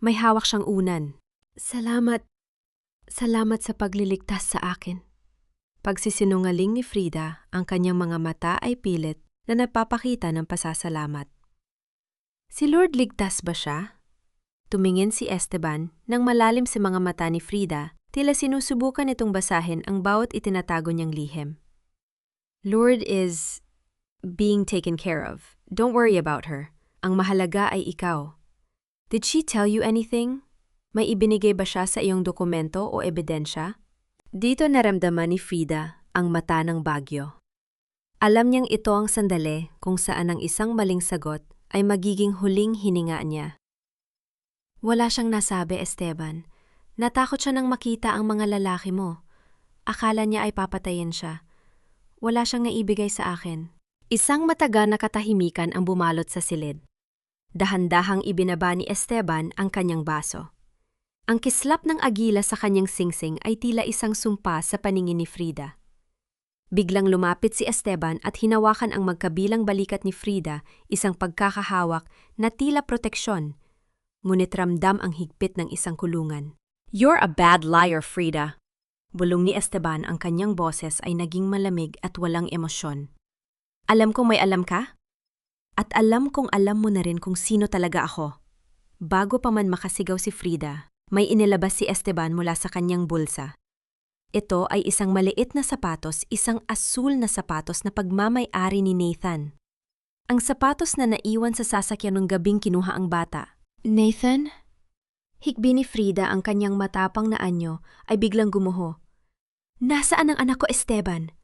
May hawak siyang unan. Salamat sa pagliligtas sa akin. Pagsisinungaling ni Frida, ang kanyang mga mata ay pilit na nagpapakita ng pasasalamat. Si Lord ligtas ba siya? Tumingin si Esteban nang malalim sa mga mata ni Frida, tila sinusubukan itong basahin ang bawat itinatago niyang lihim. Lord is being taken care of. Don't worry about her. Ang mahalaga ay ikaw. Did she tell you anything? May ibinigay ba siya sa iyong dokumento o ebidensya? Dito naramdaman ni Frida ang mata ng bagyo. Alam niyang ito ang sandali kung saan ang isang maling sagot ay magiging huling hininga niya. Wala siyang nasabi, Esteban. Natakot siya nang makita ang mga lalaki mo. Akala niya ay papatayin siya. Wala siyang naibigay sa akin. Isang matagal na katahimikan ang bumalot sa silid. Dahan-dahang ibinaba ni Esteban ang kanyang baso. Ang kislap ng agila sa kanyang singsing ay tila isang sumpa sa paningin ni Frida. Biglang lumapit si Esteban at hinawakan ang magkabilang balikat ni Frida, isang pagkakahawak na tila proteksyon. Ngunit ramdam ang higpit ng isang kulungan. You're a bad liar, Frida. Bulong ni Esteban, ang kanyang boses ay naging malamig at walang emosyon. Alam kong may alam ka? At alam kong alam mo na rin kung sino talaga ako. Bago pa man makasigaw si Frida, may inilabas si Esteban mula sa kanyang bulsa. Ito ay isang maliit na sapatos, isang asul na sapatos na pagmamay-ari ni Nathan. Ang sapatos na naiwan sa sasakyan nung gabing kinuha ang bata. Nathan? Hikbi ni Frida ang kanyang matapang na anyo ay biglang gumuho. Nasaan ang anak ko, Esteban?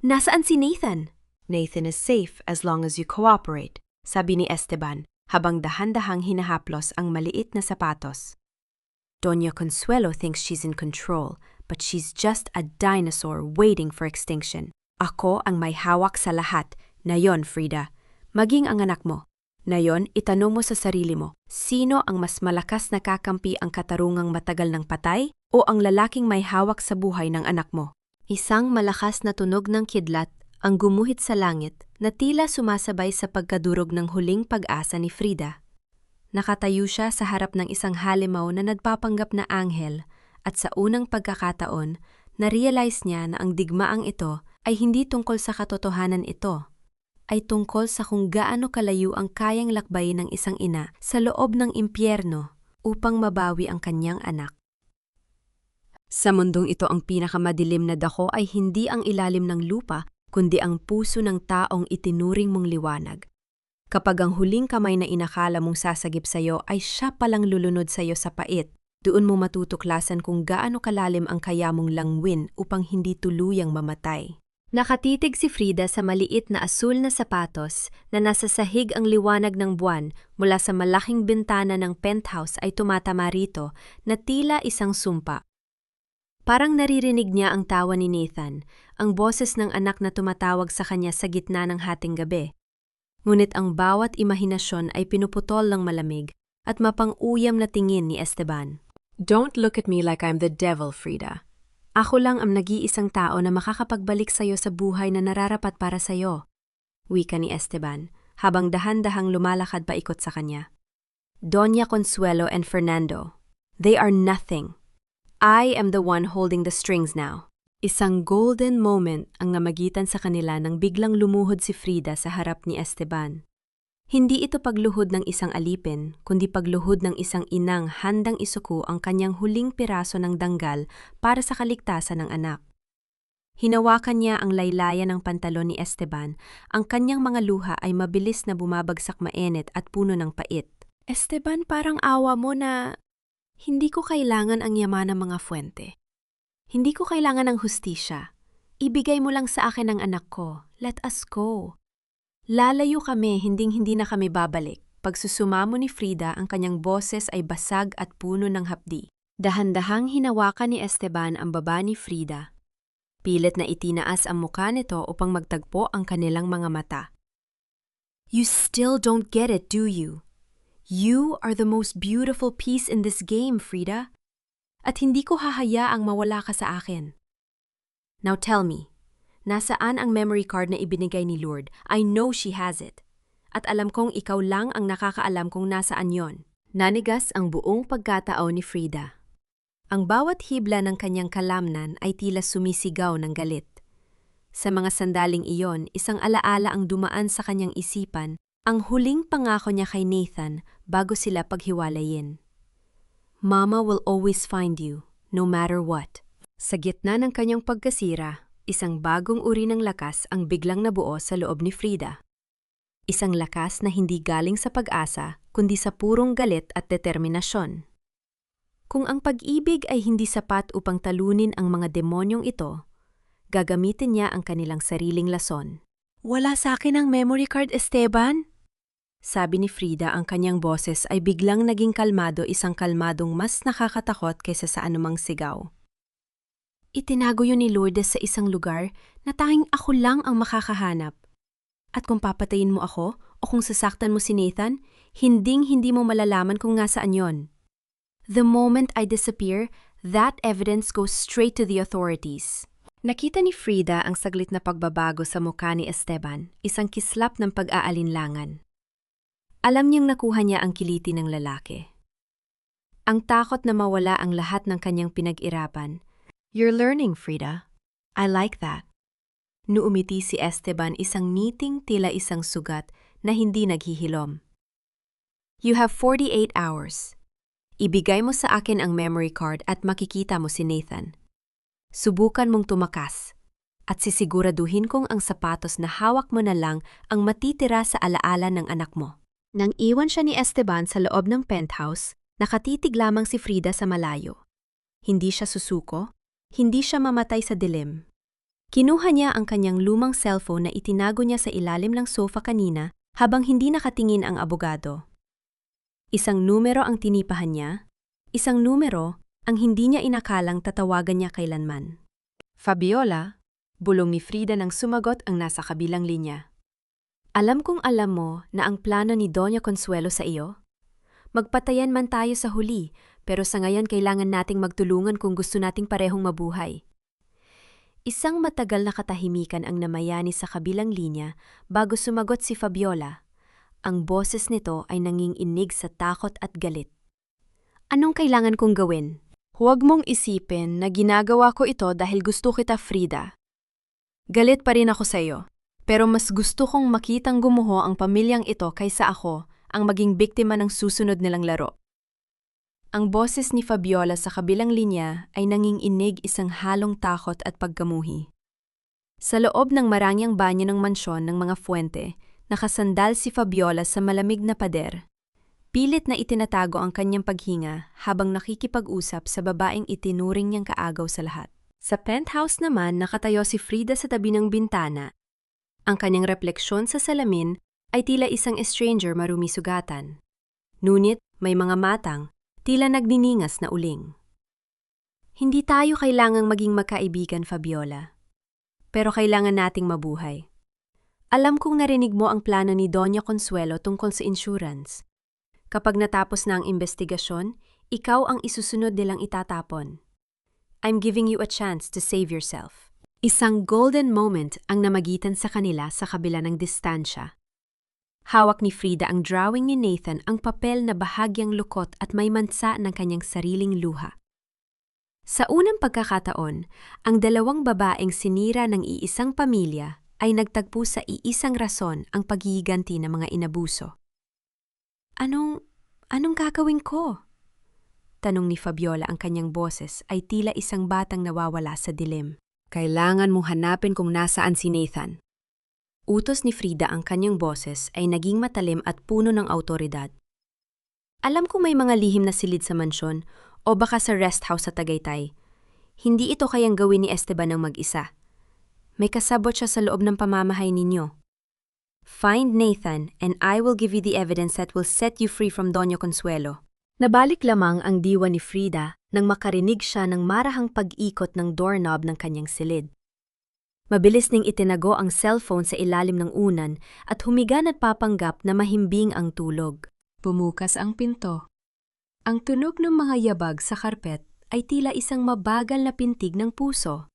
Nasaan si Nathan? Nathan is safe as long as you cooperate, sabi ni Esteban habang dahan-dahang hinahaplos ang maliit na sapatos. Doña Consuelo thinks she's in control, but she's just a dinosaur waiting for extinction. Ako ang may hawak sa lahat. Nayon, Frida, maging ang anak mo. Nayon, itanong mo sa sarili mo, sino ang mas malakas na kakampi, ang katarungang matagal ng patay o ang lalaking may hawak sa buhay ng anak mo? Isang malakas na tunog ng kidlat ang gumuhit sa langit na tila sumasabay sa pagkadurog ng huling pag-asa ni Frida. Nakatayo siya sa harap ng isang halimaw na nagpapanggap na anghel at sa unang pagkakataon, na-realize niya na ang digmaang ito ay hindi tungkol sa katotohanan ito, ay tungkol sa kung gaano kalayo ang kayang lakbayin ng isang ina sa loob ng impyerno upang mabawi ang kanyang anak. Sa mundong ito, ang pinakamadilim na dako ay hindi ang ilalim ng lupa, kundi ang puso ng taong itinuring mong liwanag. Kapag ang huling kamay na inakala mong sasagip sa iyo ay siya palang lulunod sa iyo sa pait, doon mo matutuklasan kung gaano kalalim ang kaya mong langwin upang hindi tuluyang mamatay. Nakatitig si Frida sa maliit na asul na sapatos na nasa sahig ang liwanag ng buwan mula sa malaking bintana ng penthouse ay tumatama rito na tila isang sumpa. Parang naririnig niya ang tawa ni Nathan, ang boses ng anak na tumatawag sa kanya sa gitna ng hating gabi. Ngunit ang bawat imahinasyon ay pinuputol ng malamig at mapang-uyam na tingin ni Esteban. Don't look at me like I'm the devil, Frida. Ako lang ang nag-iisang tao na makakapagbalik sa'yo sa buhay na nararapat para sa'yo, wika ni Esteban, habang dahan-dahang lumalakad paikot sa kanya. Doña Consuelo and Fernando, they are nothing. I am the one holding the strings now. Isang golden moment ang namagitan sa kanila nang biglang lumuhod si Frida sa harap ni Esteban. Hindi ito pagluhod ng isang alipin, kundi pagluhod ng isang inang handang isuko ang kanyang huling piraso ng danggal para sa kaligtasan ng anak. Hinawakan niya ang laylayan ng pantalon ni Esteban, ang kanyang mga luha ay mabilis na bumabagsak mainit at puno ng pait. Esteban, parang awa mo na hindi ko kailangan ang yaman ng mga fuente. Hindi ko kailangan ng hustisya. Ibigay mo lang sa akin ang anak ko. Let us go. Lalayo kami, hinding-hindi na kami babalik. Pagsusumamo ni Frida, ang kanyang boses ay basag at puno ng hapdi. Dahan-dahang hinawakan ni Esteban ang baba ni Frida. Pilit na itinaas ang mukha nito upang magtagpo ang kanilang mga mata. You still don't get it, do you? You are the most beautiful piece in this game, Frida. At hindi ko hahayaang mawala ka sa akin. Now tell me, nasaan ang memory card na ibinigay ni Lord? I know she has it. At alam kong ikaw lang ang nakakaalam kung nasaan yon. Nanigas ang buong pagkatao ni Frida. Ang bawat hibla ng kanyang kalamnan ay tila sumisigaw ng galit. Sa mga sandaling iyon, isang alaala ang dumaan sa kanyang isipan, ang huling pangako niya kay Nathan bago sila paghiwalayin. Mama will always find you, no matter what. Sa gitna ng kanyang pagkasira, isang bagong uri ng lakas ang biglang nabuo sa loob ni Frida. Isang lakas na hindi galing sa pag-asa, kundi sa purong galit at determinasyon. Kung ang pag-ibig ay hindi sapat upang talunin ang mga demonyong ito, gagamitin niya ang kanilang sariling lason. Wala sa akin ang memory card, Esteban? Sabi ni Frida, ang kanyang boses ay biglang naging kalmado, isang kalmadong mas nakakatakot kaysa sa anumang sigaw. Itinago yun ni Lourdes sa isang lugar na tanging ako lang ang makakahanap. At kung papatayin mo ako o kung sasaktan mo si Nathan, hinding-hindi mo malalaman kung nasaan yon. The moment I disappear, that evidence goes straight to the authorities. Nakita ni Frida ang saglit na pagbabago sa mukha ni Esteban, isang kislap ng pag-aalinlangan. Alam niyang nakuha niya ang kiliti ng lalaki. Ang takot na mawala ang lahat ng kanyang pinag-irapan. You're learning, Frida. I like that. Nuumiti si Esteban, isang ngiting tila isang sugat na hindi naghihilom. You have 48 hours. Ibigay mo sa akin ang memory card at makikita mo si Nathan. Subukan mong tumakas at sisiguraduhin kong ang sapatos na hawak mo na lang ang matitira sa alaala ng anak mo. Nang iwan siya ni Esteban sa loob ng penthouse, nakatitig lamang si Frida sa malayo. Hindi siya susuko, hindi siya mamatay sa dilim. Kinuha niya ang kanyang lumang cellphone na itinago niya sa ilalim ng sofa kanina habang hindi nakatingin ang abogado. Isang numero ang tinipahan niya, isang numero ang hindi niya inakalang tatawagan niya kailanman. Fabiola, bulong ni Frida nang sumagot ang nasa kabilang linya. Alam kong alam mo na ang plano ni Doña Consuelo sa iyo. Magpatayan man tayo sa huli, pero sa ngayon kailangan nating magtulungan kung gusto nating parehong mabuhay. Isang matagal na katahimikan ang namayani sa kabilang linya bago sumagot si Fabiola. Ang boses nito ay nanginginig sa takot at galit. Anong kailangan kong gawin? Huwag mong isipin na ginagawa ko ito dahil gusto kita, Frida. Galit pa rin ako sa iyo, pero mas gusto kong makitang gumuho ang pamilyang ito kaysa ako ang maging biktima ng susunod nilang laro. Ang boses ni Fabiola sa kabilang linya ay nanginginig isang halong takot at pagkamuhi. Sa loob ng marangyang banyo ng mansyon ng mga Fuente, nakasandal si Fabiola sa malamig na pader. Pilit na itinatago ang kanyang paghinga habang nakikipag-usap sa babaeng itinuring niyang kaagaw sa lahat. Sa penthouse naman nakatayo si Frida sa tabi ng bintana. Ang kanyang refleksyon sa salamin ay tila isang stranger marumi sugatan. Ngunit may mga matang, tila nagniningas na uling. Hindi tayo kailangang maging magkaibigan, Fabiola. Pero kailangan nating mabuhay. Alam kong narinig mo ang plano ni Doña Consuelo tungkol sa insurance. Kapag natapos na ang investigasyon, ikaw ang isusunod nilang itatapon. I'm giving you a chance to save yourself. Isang golden moment ang namagitan sa kanila sa kabila ng distansya. Hawak ni Frida ang drawing ni Nathan ang papel na bahagyang lukot at may mansa ng kanyang sariling luha. Sa unang pagkakataon, ang dalawang babaeng sinira ng iisang pamilya ay nagtagpo sa iisang rason ang paghihiganti ng mga inabuso. Anong gagawin ko? Tanong ni Fabiola, ang kanyang boses ay tila isang batang nawawala sa dilim. Kailangan mong hanapin kung nasaan si Nathan. Utos ni Frida, ang kanyang boses ay naging matalim at puno ng awtoridad. Alam ko may mga lihim na silid sa mansyon o baka sa rest house sa Tagaytay. Hindi ito kayang gawin ni Esteban ng mag-isa. May kasabot siya sa loob ng pamamahay ninyo. Find Nathan and I will give you the evidence that will set you free from Doña Consuelo. Nabalik lamang ang diwa ni Frida nang makarinig siya ng marahang pag-ikot ng doorknob ng kanyang silid. Mabilis ning itinago ang cellphone sa ilalim ng unan at humiga at papanggap na mahimbing ang tulog. Bumukas ang pinto. Ang tunog ng mga yabag sa karpet ay tila isang mabagal na pintig ng puso.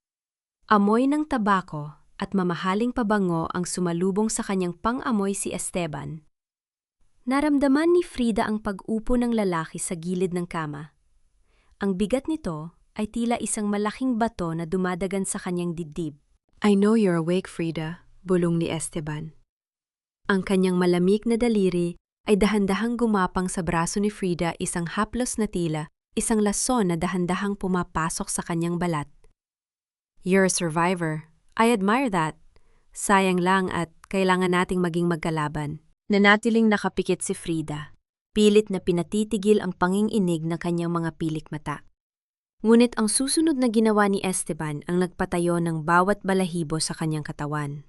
Amoy ng tabako at mamahaling pabango ang sumalubong sa kanyang pang-amoy si Esteban. Naramdaman ni Frida ang pag-upo ng lalaki sa gilid ng kama. Ang bigat nito ay tila isang malaking bato na dumadagan sa kanyang dibdib. I know you're awake, Frida, bulong ni Esteban. Ang kanyang malamig na daliri ay dahan-dahang gumapang sa braso ni Frida, isang haplos na tila, isang lason na dahan-dahang pumapasok sa kanyang balat. You're a survivor. I admire that. Sayang lang at kailangan nating maging magkalaban. Nanatiling nakapikit si Frida. Pilit na pinatitigil ang panginginig ng kanyang mga pilik mata. Ngunit ang susunod na ginawa ni Esteban ang nagpatayo ng bawat balahibo sa kanyang katawan.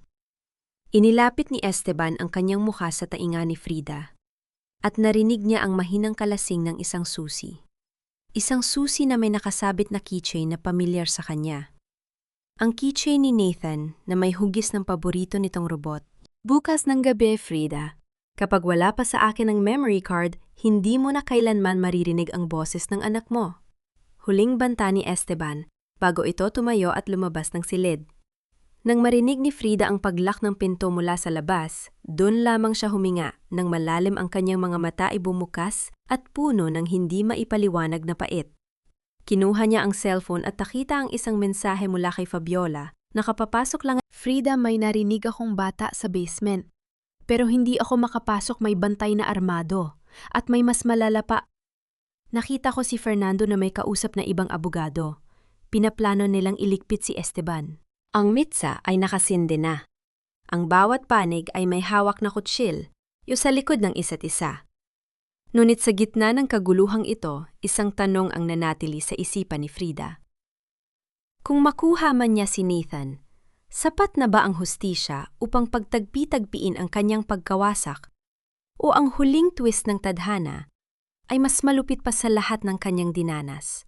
Inilapit ni Esteban ang kanyang mukha sa tainga ni Frida at narinig niya ang mahinang kalasing ng isang susi. Isang susi na may nakasabit na keychain na pamilyar sa kanya. Ang keychain ni Nathan na may hugis ng paborito nitong robot. Bukas ng gabi, Frida. Kapag wala pa sa akin ang memory card, hindi mo na kailanman maririnig ang boses ng anak mo. Huling banta ni Esteban bago ito tumayo at lumabas ng silid. Nang marinig ni Frida ang paglak ng pinto mula sa labas, doon lamang siya huminga nang malalim ang kanyang mga mata ay bumukas at puno ng hindi maipaliwanag na pait. Kinuha niya ang cellphone at nakita ang isang mensahe mula kay Fabiola. Nakapapasok lang, Frida, may narinig akong bata sa basement. Pero hindi ako makapasok, may bantay na armado. At may mas malala pa. Nakita ko si Fernando na may kausap na ibang abogado. Pinaplano nilang iligpit si Esteban. Ang mitsa ay nakasinde na. Ang bawat panig ay may hawak na kutsil, yung sa likod ng isa't isa. Ngunit sa gitna ng kaguluhang ito, isang tanong ang nanatili sa isipan ni Frida. Kung makuha man niya si Nathan, sapat na ba ang hustisya upang pagtagpi-tagpiin ang kanyang pagkawasak? O ang huling twist ng tadhana ay mas malupit pa sa lahat ng kanyang dinanas?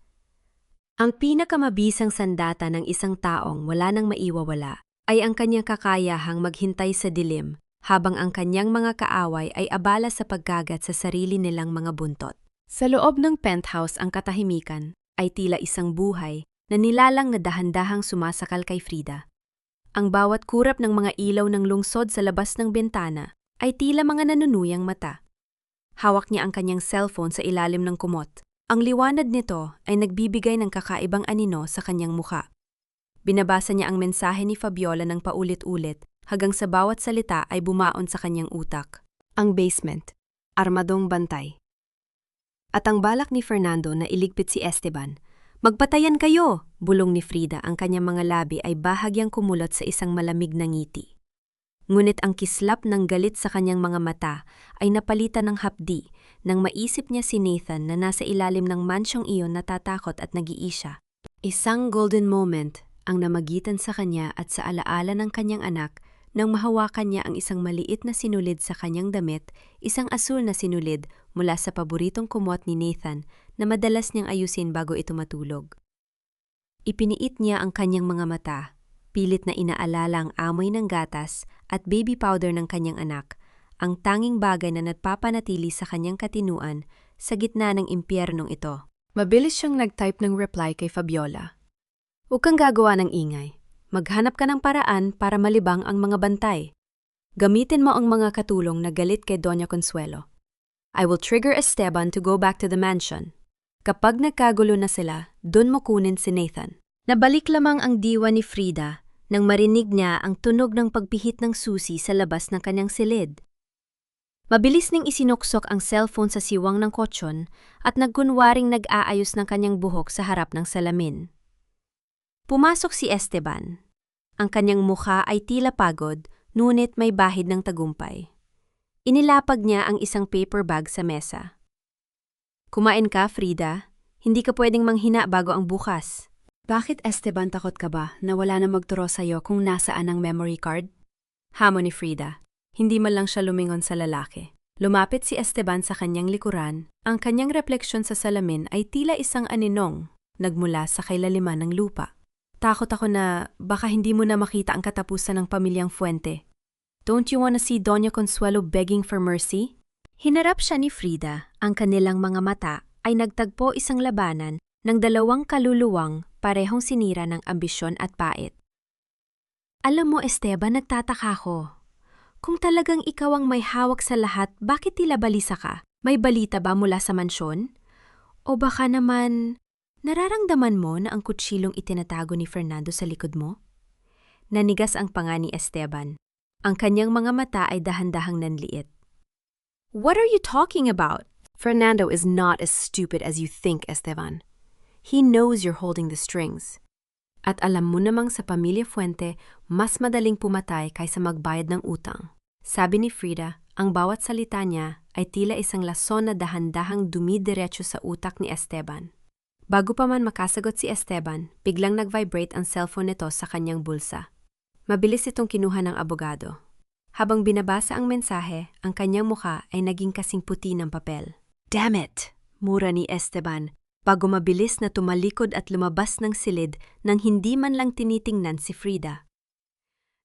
Ang pinakamabisang sandata ng isang taong wala nang maiwawala ay ang kanyang kakayahang maghintay sa dilim habang ang kanyang mga kaaway ay abala sa pagkagat sa sarili nilang mga buntot. Sa loob ng penthouse ang katahimikan ay tila isang buhay na nilalang na dahan-dahang sumasakal kay Frida. Ang bawat kurap ng mga ilaw ng lungsod sa labas ng bintana ay tila mga nanunuyang mata. Hawak niya ang kanyang cellphone sa ilalim ng kumot. Ang liwanag nito ay nagbibigay ng kakaibang anino sa kanyang mukha. Binabasa niya ang mensahe ni Fabiola ng paulit-ulit hanggang sa bawat salita ay bumaon sa kanyang utak. Ang basement, armadong bantay. At ang balak ni Fernando na iligpit si Esteban. Magpatayan kayo! Bulong ni Frida, ang kanyang mga labi ay bahagyang kumulot sa isang malamig na ngiti. Ngunit ang kislap ng galit sa kanyang mga mata ay napalitan ng hapdi nang maisip niya si Nathan na nasa ilalim ng mansyong iyon natatakot at nag-iisa. Isang golden moment ang namagitan sa kanya at sa alaala ng kanyang anak nang mahawakan niya ang isang maliit na sinulid sa kanyang damit, isang asul na sinulid mula sa paboritong kumot ni Nathan na madalas niyang ayusin bago ito matulog. Ipiniit niya ang kanyang mga mata, pilit na inaalala ang amoy ng gatas at baby powder ng kanyang anak, ang tanging bagay na nagpapanatili sa kanyang katinuan sa gitna ng impyernong ito. Mabilis siyang nag-type ng reply kay Fabiola. Huwag kang gagawa ng ingay. Maghanap ka ng paraan para malibang ang mga bantay. Gamitin mo ang mga katulong na galit kay Doña Consuelo. I will trigger Esteban to go back to the mansion. Kapag nagkagulo na sila, dun mo kunin si Nathan. Nabalik lamang ang diwa ni Frida nang marinig niya ang tunog ng pagpihit ng susi sa labas ng kanyang silid. Mabilis ning isinuksok ang cellphone sa siwang ng kotsyon at nagkunwaring nag-aayos ng kanyang buhok sa harap ng salamin. Pumasok si Esteban. Ang kanyang mukha ay tila pagod, ngunit may bahid ng tagumpay. Inilapag niya ang isang paper bag sa mesa. Kumain ka, Frida. Hindi ka pwedeng manghina bago ang bukas. Bakit, Esteban, takot ka ba na wala na magturo sa'yo kung nasaan ang memory card? Hamon ni Frida. Hindi man lang siya lumingon sa lalaki. Lumapit si Esteban sa kanyang likuran. Ang kanyang refleksyon sa salamin ay tila isang aninong nagmula sa kailaliman ng lupa. Takot ako na baka hindi mo na makita ang katapusan ng pamilyang Fuente. Don't you wanna see Doña Consuelo begging for mercy? Hinarap siya ni Frida. Ang kanilang mga mata ay nagtagpo isang labanan ng dalawang kaluluwang parehong sinira ng ambisyon at pait. Alam mo, Esteban, nagtataka ko. Kung talagang ikaw ang may hawak sa lahat, bakit tila balisa ka? May balita ba mula sa mansyon? O baka naman nararamdaman mo na ang kutsilong itinatago ni Fernando sa likod mo? Nanigas ang panga ni Esteban. Ang kanyang mga mata ay dahan-dahang nanliit. What are you talking about? Fernando is not as stupid as you think, Esteban. He knows you're holding the strings. At alam mo namang sa pamilya Fuente, mas madaling pumatay kaysa magbayad ng utang. Sabi ni Frida, ang bawat salita niya ay tila isang lason na dahan-dahang dumidiretso sa utak ni Esteban. Bago pa man makasagot si Esteban, biglang nag-vibrate ang cellphone nito sa kanyang bulsa. Mabilis itong kinuha ng abogado. Habang binabasa ang mensahe, ang kanyang mukha ay naging kasing puti ng papel. Damn it! Mura ni Esteban, bago mabilis na tumalikod at lumabas ng silid nang hindi man lang tinitingnan si Frida.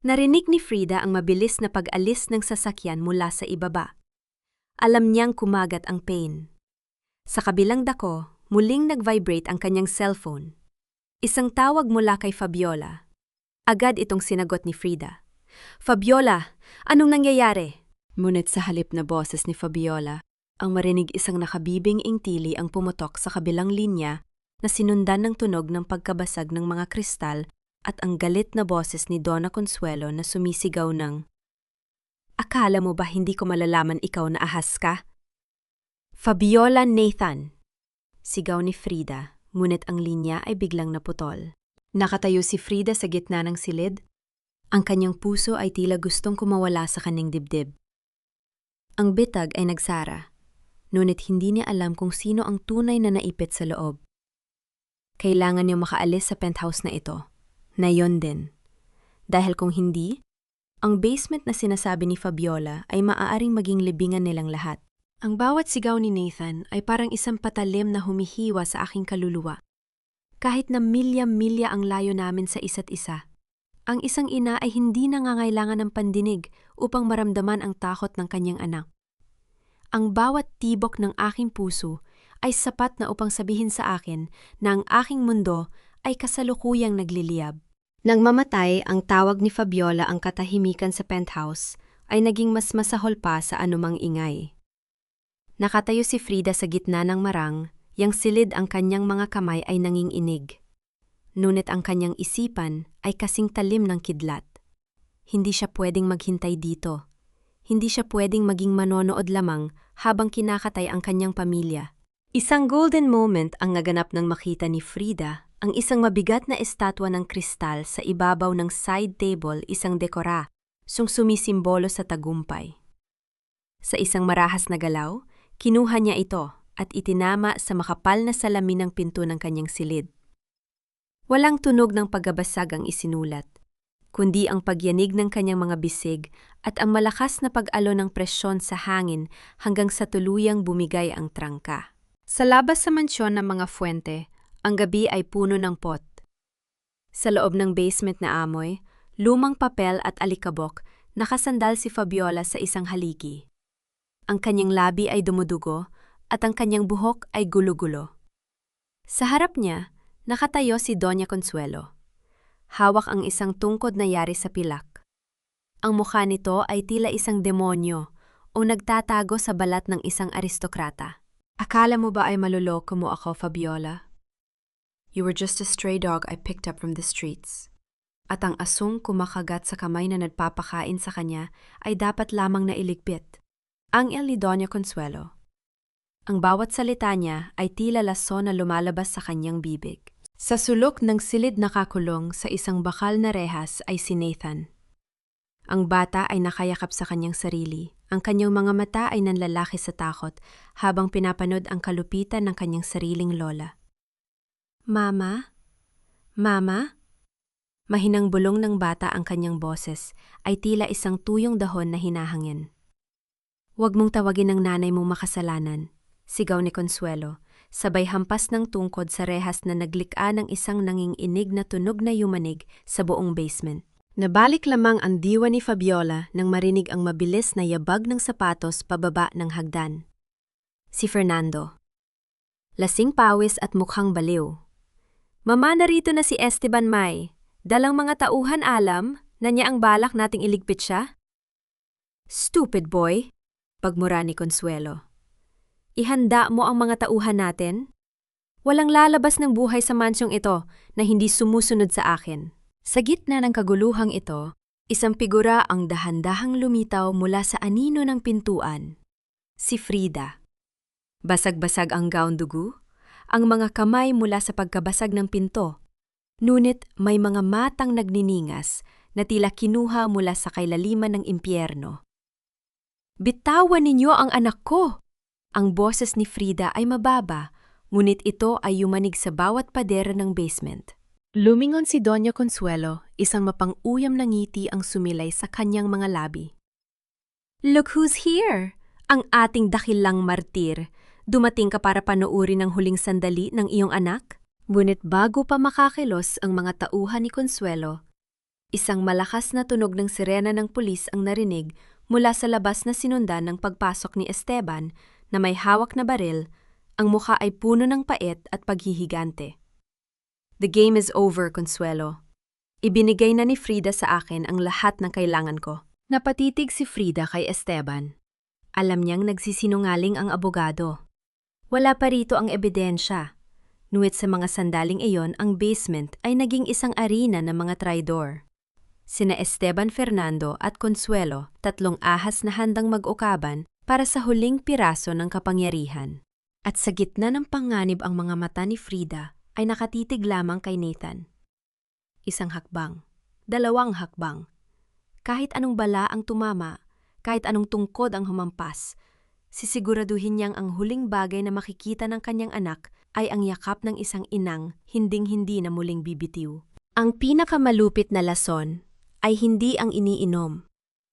Narinig ni Frida ang mabilis na pag-alis ng sasakyan mula sa ibaba. Alam niyang kumagat ang pain. Sa kabilang dako, muling nag-vibrate ang kanyang cellphone. Isang tawag mula kay Fabiola. Agad itong sinagot ni Frida. Fabiola, anong nangyayari? Ngunit sa halip na boses ni Fabiola, ang marinig isang nakabibing-ing tili ang pumutok sa kabilang linya na sinundan ng tunog ng pagkabasag ng mga kristal at ang galit na boses ni Donna Consuelo na sumisigaw ng, Akala mo ba hindi ko malalaman ikaw na ahas ka? Fabiola Nathan! Sigaw ni Frida, ngunit ang linya ay biglang naputol. Nakatayo si Frida sa gitna ng silid. Ang kanyang puso ay tila gustong kumawala sa kanyang dibdib. Ang bitag ay nagsara, ngunit hindi niya alam kung sino ang tunay na naipit sa loob. Kailangan niyang makaalis sa penthouse na ito, na yon din. Dahil kung hindi, ang basement na sinasabi ni Fabiola ay maaaring maging libingan nilang lahat. Ang bawat sigaw ni Nathan ay parang isang patalim na humihiwa sa aking kaluluwa. Kahit na milya-milya ang layo namin sa isa't isa, ang isang ina ay hindi nangangailangan ng pandinig upang maramdaman ang takot ng kanyang anak. Ang bawat tibok ng aking puso ay sapat na upang sabihin sa akin na ang aking mundo ay kasalukuyang nagliliyab. Nang mamatay ang tawag ni Fabiola, ang katahimikan sa penthouse ay naging mas masahol pa sa anumang ingay. Nakatayo si Frida sa gitna ng marang, yang silid ang kanyang mga kamay ay nanginginig. Ngunit ang kanyang isipan ay kasing talim ng kidlat. Hindi siya pwedeng maghintay dito. Hindi siya pwedeng maging manonood lamang habang kinakatay ang kanyang pamilya. Isang golden moment ang naganap nang makita ni Frida ang isang mabigat na estatwa ng kristal sa ibabaw ng side table, isang dekora, sumisimbolo sa tagumpay. Sa isang marahas na galaw, kinuha niya ito at itinama sa makapal na salamin ng pinto ng kanyang silid. Walang tunog ng paggabasag ang isinulat, kundi ang pagyanig ng kanyang mga bisig at ang malakas na pag-alo ng presyon sa hangin hanggang sa tuluyang bumigay ang trangka. Sa labas sa mansyon ng mga fuente, ang gabi ay puno ng pot. Sa loob ng basement na amoy, lumang papel at alikabok, nakasandal si Fabiola sa isang haligi. Ang kanyang labi ay dumudugo at ang kanyang buhok ay gulo-gulo. Sa harap niya, nakatayo si Doña Consuelo. Hawak ang isang tungkod na yari sa pilak. Ang mukha nito ay tila isang demonyo o nagtatago sa balat ng isang aristokrata. Akala mo ba ay maluloko mo ako, Fabiola? You were just a stray dog I picked up from the streets. At ang asong kumakagat sa kamay na nagpapakain sa kanya ay dapat lamang na iligpit. Angel ni Doña Consuelo. Ang bawat salita niya ay tila laso na lumalabas sa kanyang bibig. Sa sulok ng silid na kakulong sa isang bakal na rehas ay si Nathan. Ang bata ay nakayakap sa kanyang sarili. Ang kanyang mga mata ay nanlalaki sa takot habang pinapanood ang kalupitan ng kanyang sariling lola. Mama? Mama? Mahinang bulong ng bata ang kanyang boses ay tila isang tuyong dahon na hinahangin. Huwag mong tawagin ang nanay mong makasalanan, sigaw ni Consuelo, sabay hampas ng tungkod sa rehas na naglikha ng isang nanginginig na tunog na yumanig sa buong basement. Nabalik lamang ang diwa ni Fabiola nang marinig ang mabilis na yabag ng sapatos pababa ng hagdan. Si Fernando. Lasing pawis at mukhang baliw. Mama, narito na si Esteban May. Dalang mga tauhan alam na niya ang balak nating iligpit siya? Stupid boy, pagmura ni Consuelo. Ihanda mo ang mga tauhan natin? Walang lalabas ng buhay sa mansyong ito na hindi sumusunod sa akin. Sa gitna ng kaguluhang ito, isang figura ang dahan-dahang lumitaw mula sa anino ng pintuan. Si Frida. Basag-basag ang gown dugo, ang mga kamay mula sa pagkabasag ng pinto. Ngunit may mga matang nagniningas na tila kinuha mula sa kailaliman ng impyerno. Bitawan ninyo ang anak ko! Ang boses ni Frida ay mababa, ngunit ito ay yumanig sa bawat padera ng basement. Lumingon si Doña Consuelo, isang mapang-uyam na ngiti ang sumilay sa kanyang mga labi. Look who's here! Ang ating dakilang martir. Dumating ka para panuuri ng huling sandali ng iyong anak? Ngunit bago pa makakilos ang mga tauhan ni Consuelo, isang malakas na tunog ng sirena ng pulis ang narinig mula sa labas na sinundan ng pagpasok ni Esteban na may hawak na baril, ang mukha ay puno ng pait at paghihigante. The game is over, Consuelo. Ibinigay na ni Frida sa akin ang lahat ng kailangan ko. Napatitig si Frida kay Esteban. Alam niyang nagsisinungaling ang abogado. Wala pa rito ang ebidensya. Ngunit sa mga sandaling iyon, ang basement ay naging isang arena ng mga traidor. Sina Esteban Fernando at Consuelo, tatlong ahas na handang mag-ukaban, para sa huling piraso ng kapangyarihan. At sa gitna ng panganib ang mga mata ni Frida ay nakatitig lamang kay Nathan. Isang hakbang, dalawang hakbang. Kahit anong bala ang tumama, kahit anong tungkod ang humampas, sisiguraduhin niyang ang huling bagay na makikita ng kanyang anak ay ang yakap ng isang inang hinding-hindi na muling bibitiw. Ang pinakamalupit na lason ay hindi ang iniinom,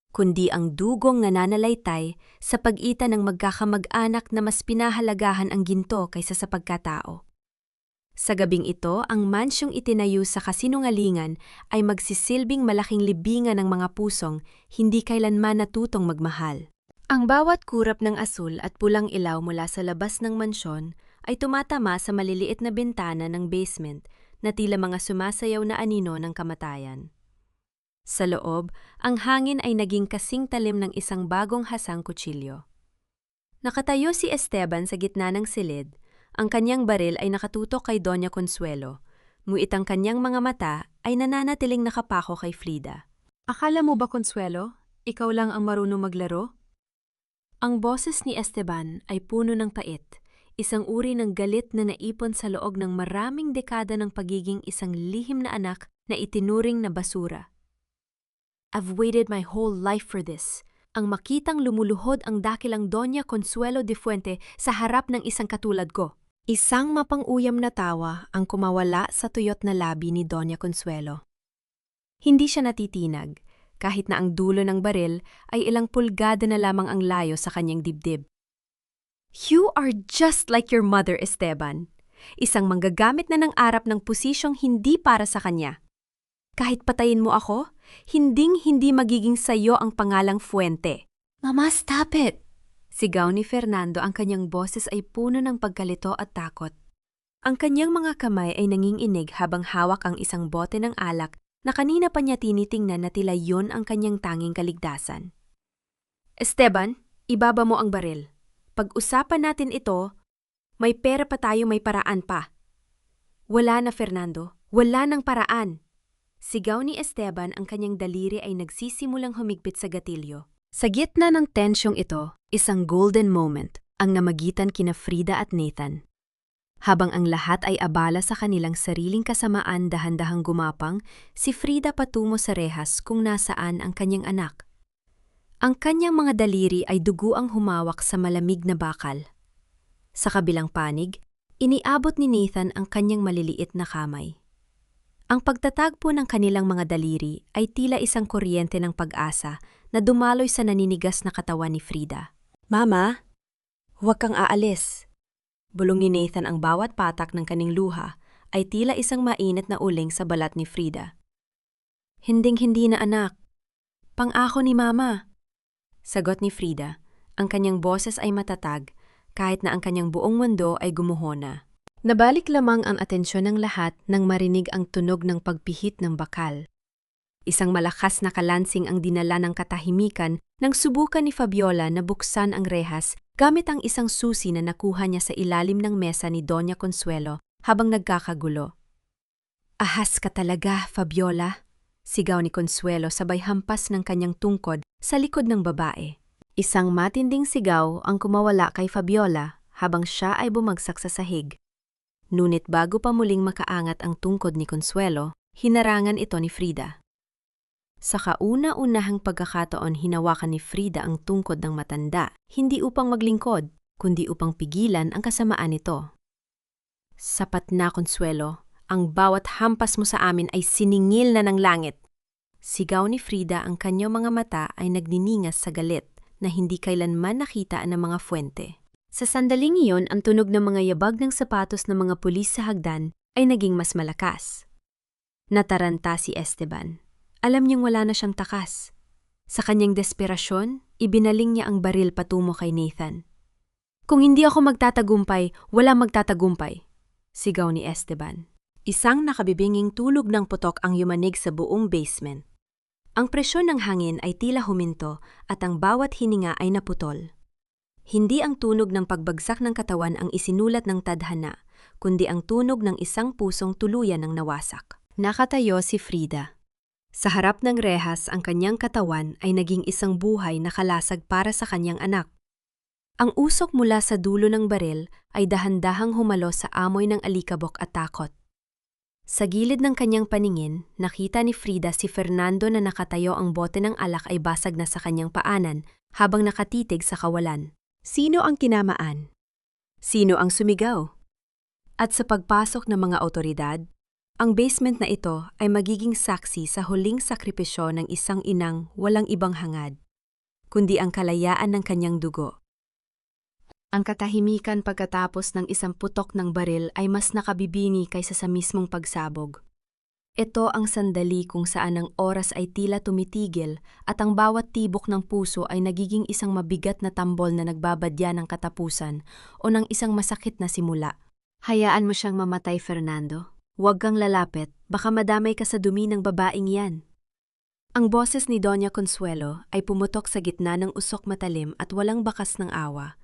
kundi ang dugong nananalaytay sa pagitan ng magkakamag-anak na mas pinahalagahan ang ginto kaysa sa pagkatao. Sa gabing ito, ang mansyong itinayo sa kasinungalingan ay magsisilbing malaking libingan ng mga pusong hindi kailanman natutong magmahal. Ang bawat kurap ng asul at pulang ilaw mula sa labas ng mansyon ay tumatama sa maliliit na bintana ng basement na tila mga sumasayaw na anino ng kamatayan. Sa loob, ang hangin ay naging kasing talim ng isang bagong hasang kutsilyo. Nakatayo si Esteban sa gitna ng silid. Ang kanyang baril ay nakatutok kay Doña Consuelo, ngunit ang kanyang mga mata ay nananatiling nakapako kay Frida. Akala mo ba, Consuelo, ikaw lang ang marunong maglaro? Ang boses ni Esteban ay puno ng pait, isang uri ng galit na naipon sa loob ng maraming dekada ng pagiging isang lihim na anak na itinuring na basura. I've waited my whole life for this. Ang makitang lumuluhod ang dakilang Doña Consuelo de Fuente sa harap ng isang katulad ko. Isang mapang-uyam na tawa ang kumawala sa tuyot na labi ni Doña Consuelo. Hindi siya natitinag, kahit na ang dulo ng baril ay ilang pulgada na lamang ang layo sa kanyang dibdib. You are just like your mother, Esteban. Isang manggagamit na ng arap ng posisyong hindi para sa kanya. Kahit patayin mo ako, hinding-hindi magiging sayo ang pangalang Fuente. Mama, stop it! Sigaw ni Fernando, ang kanyang boses ay puno ng pagkalito at takot. Ang kanyang mga kamay ay nanginginig habang hawak ang isang bote ng alak na kanina pa niya tinitingnan na tila yun ang kanyang tanging kaligtasan. Esteban, ibaba mo ang baril. Pag-usapan natin ito, may pera pa tayo, may paraan pa. Wala na, Fernando. Wala nang paraan. Sigaw ni Esteban, ang kanyang daliri ay nagsisimulang humigpit sa gatilyo. Sa gitna ng tensyong ito, isang golden moment ang namagitan kina Frida at Nathan. Habang ang lahat ay abala sa kanilang sariling kasamaan dahan-dahang gumapang, si Frida patungo sa rehas kung nasaan ang kanyang anak. Ang kanyang mga daliri ay dugo ang humawak sa malamig na bakal. Sa kabilang panig, iniabot ni Nathan ang kanyang maliliit na kamay. Ang pagtatagpo ng kanilang mga daliri ay tila isang kuryente ng pag-asa na dumaloy sa naninigas na katawan ni Frida. Mama, huwag kang aalis. Bulong ni Nathan, ang bawat patak ng kaning luha ay tila isang mainit na uling sa balat ni Frida. Hinding-hindi na, anak. Pang-ako ni Mama. Sagot ni Frida, ang kanyang boses ay matatag kahit na ang kanyang buong mundo ay gumuhona. Nabalik lamang ang atensyon ng lahat nang marinig ang tunog ng pagpihit ng bakal. Isang malakas na kalansing ang dinala ng katahimikan nang subukan ni Fabiola na buksan ang rehas gamit ang isang susi na nakuha niya sa ilalim ng mesa ni Doña Consuelo habang nagkakagulo. Ahas ka talaga, Fabiola, sigaw ni Consuelo sabay hampas ng kanyang tungkod sa likod ng babae. Isang matinding sigaw ang kumawala kay Fabiola habang siya ay bumagsak sa sahig. Ngunit bago pa muling makaangat ang tungkod ni Consuelo, hinarangan ito ni Frida. Sa kauna-unahang pagkakataon, hinawakan ni Frida ang tungkod ng matanda, hindi upang maglingkod, kundi upang pigilan ang kasamaan nito. Sapat na, Consuelo, ang bawat hampas mo sa amin ay siningil na ng langit. Sigaw ni Frida, ang kanyang mga mata ay nagniningas sa galit na hindi kailanman nakita ng mga Fuente. Sa sandaling iyon, ang tunog ng mga yabag ng sapatos ng mga pulis sa hagdan ay naging mas malakas. Nataranta si Esteban. Alam niyang wala na siyang takas. Sa kanyang desperasyon, ibinaling niya ang baril patungo kay Nathan. Kung hindi ako magtatagumpay, wala magtatagumpay, sigaw ni Esteban. Isang nakabibinging tulog ng putok ang yumanig sa buong basement. Ang presyon ng hangin ay tila huminto at ang bawat hininga ay naputol. Hindi ang tunog ng pagbagsak ng katawan ang isinulat ng tadhana, kundi ang tunog ng isang pusong tuluyan ng nawasak. Nakatayo si Frida. Sa harap ng rehas, ang kanyang katawan ay naging isang buhay na kalasag para sa kanyang anak. Ang usok mula sa dulo ng baril ay dahan-dahang humalo sa amoy ng alikabok at takot. Sa gilid ng kanyang paningin, nakita ni Frida si Fernando na nakatayo, ang bote ng alak ay basag na sa kanyang paanan habang nakatitig sa kawalan. Sino ang kinamaan? Sino ang sumigaw? At sa pagpasok ng mga otoridad, ang basement na ito ay magiging saksi sa huling sakripisyo ng isang inang walang ibang hangad, kundi ang kalayaan ng kanyang dugo. Ang katahimikan pagkatapos ng isang putok ng baril ay mas nakabibini kaysa sa mismong pagsabog. Ito ang sandali kung saan ang oras ay tila tumitigil at ang bawat tibok ng puso ay nagiging isang mabigat na tambol na nagbabadya ng katapusan o ng isang masakit na simula. Hayaan mo siyang mamatay, Fernando. Huwag kang lalapit, baka madamay ka sa dumi ng babaeng yan. Ang boses ni Doña Consuelo ay pumutok sa gitna ng usok matalim at walang bakas ng awa,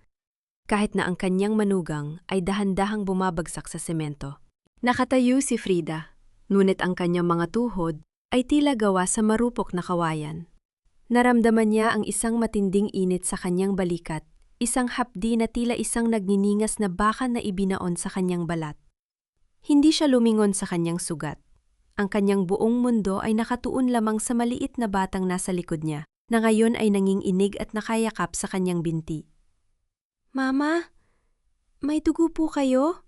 kahit na ang kanyang manugang ay dahan-dahang bumabagsak sa semento. Nakatayo si Frida, ngunit ang kanyang mga tuhod ay tila gawa sa marupok na kawayan. Naramdaman niya ang isang matinding init sa kanyang balikat, isang hapdi na tila isang nagniningas na bakan na ibinaon sa kanyang balat. Hindi siya lumingon sa kanyang sugat. Ang kanyang buong mundo ay nakatuon lamang sa maliit na batang nasa likod niya, na ngayon ay nanginginig at nakayakap sa kanyang binti. Mama, may dugo po kayo?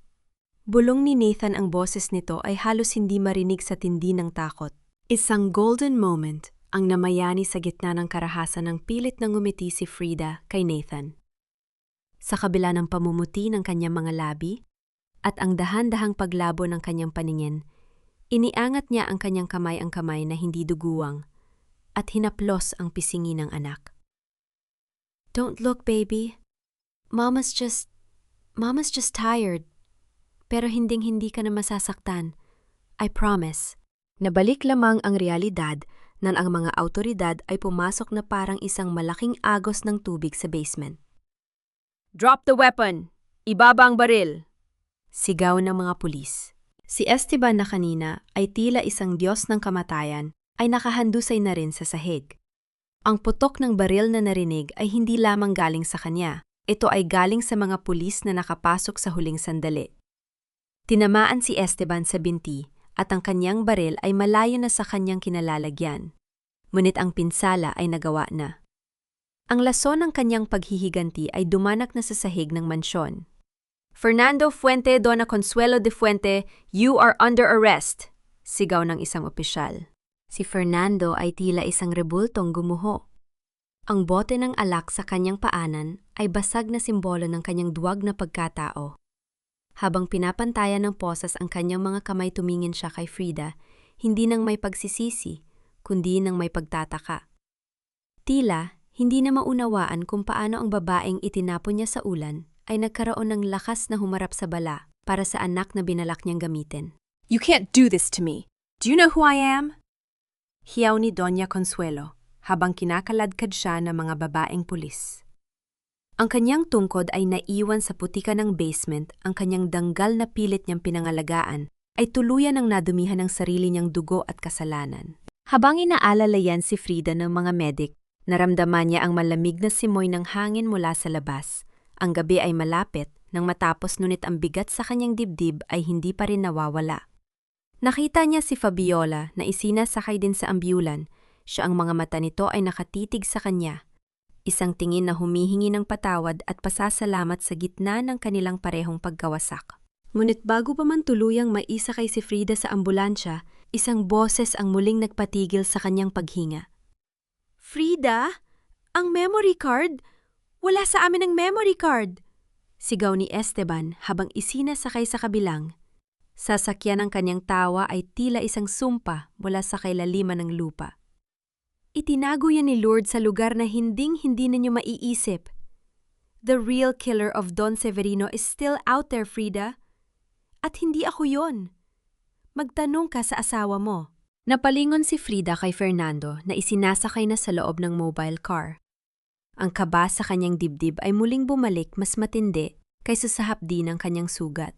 Bulong ni Nathan, ang boses nito ay halos hindi marinig sa tindi ng takot. Isang golden moment ang namayani sa gitna ng karahasan ng pilit na ngumiti si Frida kay Nathan. Sa kabila ng pamumuti ng kanyang mga labi at ang dahan-dahang paglabo ng kanyang paningin, iniangat niya ang kanyang kamay na hindi duguwang at hinaplos ang pisingi ng anak. Don't look, baby. Mama's just tired. Pero hinding-hindi ka na masasaktan. I promise. Nabalik lamang ang realidad nang ang mga awtoridad ay pumasok na parang isang malaking agos ng tubig sa basement. Drop the weapon! Ibaba ang baril! Sigaw ng mga pulis. Si Esteban na kanina ay tila isang Diyos ng kamatayan ay nakahandusay na rin sa sahig. Ang putok ng baril na narinig ay hindi lamang galing sa kanya. Ito ay galing sa mga pulis na nakapasok sa huling sandali. Tinamaan si Esteban sa binti at ang kanyang baril ay malayo na sa kanyang kinalalagyan. Ngunit ang pinsala ay nagawa na. Ang lason ng kanyang paghihiganti ay dumanak na sa sahig ng mansyon. Fernando Fuente, Dona Consuelo de Fuente, you are under arrest! Sigaw ng isang opisyal. Si Fernando ay tila isang rebultong gumuho. Ang bote ng alak sa kanyang paanan ay basag na simbolo ng kanyang duwag na pagkatao. Habang pinapantayan ng posas ang kanyang mga kamay, tumingin siya kay Frida, hindi nang may pagsisisi, kundi nang may pagtataka. Tila, hindi na maunawaan kung paano ang babaeng itinapon niya sa ulan ay nagkaroon ng lakas na humarap sa bala para sa anak na binalak niyang gamitin. You can't do this to me. Do you know who I am? Hiyaw ni Doña Consuelo habang kinakaladkad siya ng mga babaeng pulis. Ang kanyang tungkod ay naiwan sa putika ng basement, ang kanyang danggal na pilit niyang pinangalagaan ay tuluyan ng nadumihan ng sarili niyang dugo at kasalanan. Habang inaalalayan si Frida ng mga medik, naramdaman niya ang malamig na simoy ng hangin mula sa labas. Ang gabi ay malapit, nang matapos ngunit ang bigat sa kanyang dibdib ay hindi pa rin nawawala. Nakita niya si Fabiola na isinasakay din sa ambyulan. Siya, ang mga mata nito ay nakatitig sa kanya. Isang tingin na humihingi ng patawad at pasasalamat sa gitna ng kanilang parehong pagkawasak. Ngunit bago pa man tuluyang maisakay si Frida sa ambulansya, isang boses ang muling nagpatigil sa kanyang paghinga. Frida? Ang memory card? Wala sa amin ang memory card! Sigaw ni Esteban habang isinasakay sa kabilang. Sasakyan ng kanyang tawa ay tila isang sumpa mula sa kailaliman ng lupa. Itinago yan ni Lourdes sa lugar na hinding-hindi ninyo maiisip. The real killer of Don Severino is still out there, Frida. At hindi ako yon. Magtanong ka sa asawa mo. Napalingon si Frida kay Fernando na isinasakay na sa loob ng mobile car. Ang kaba sa kanyang dibdib ay muling bumalik mas matindi kaysa sa hapdi ng kanyang sugat.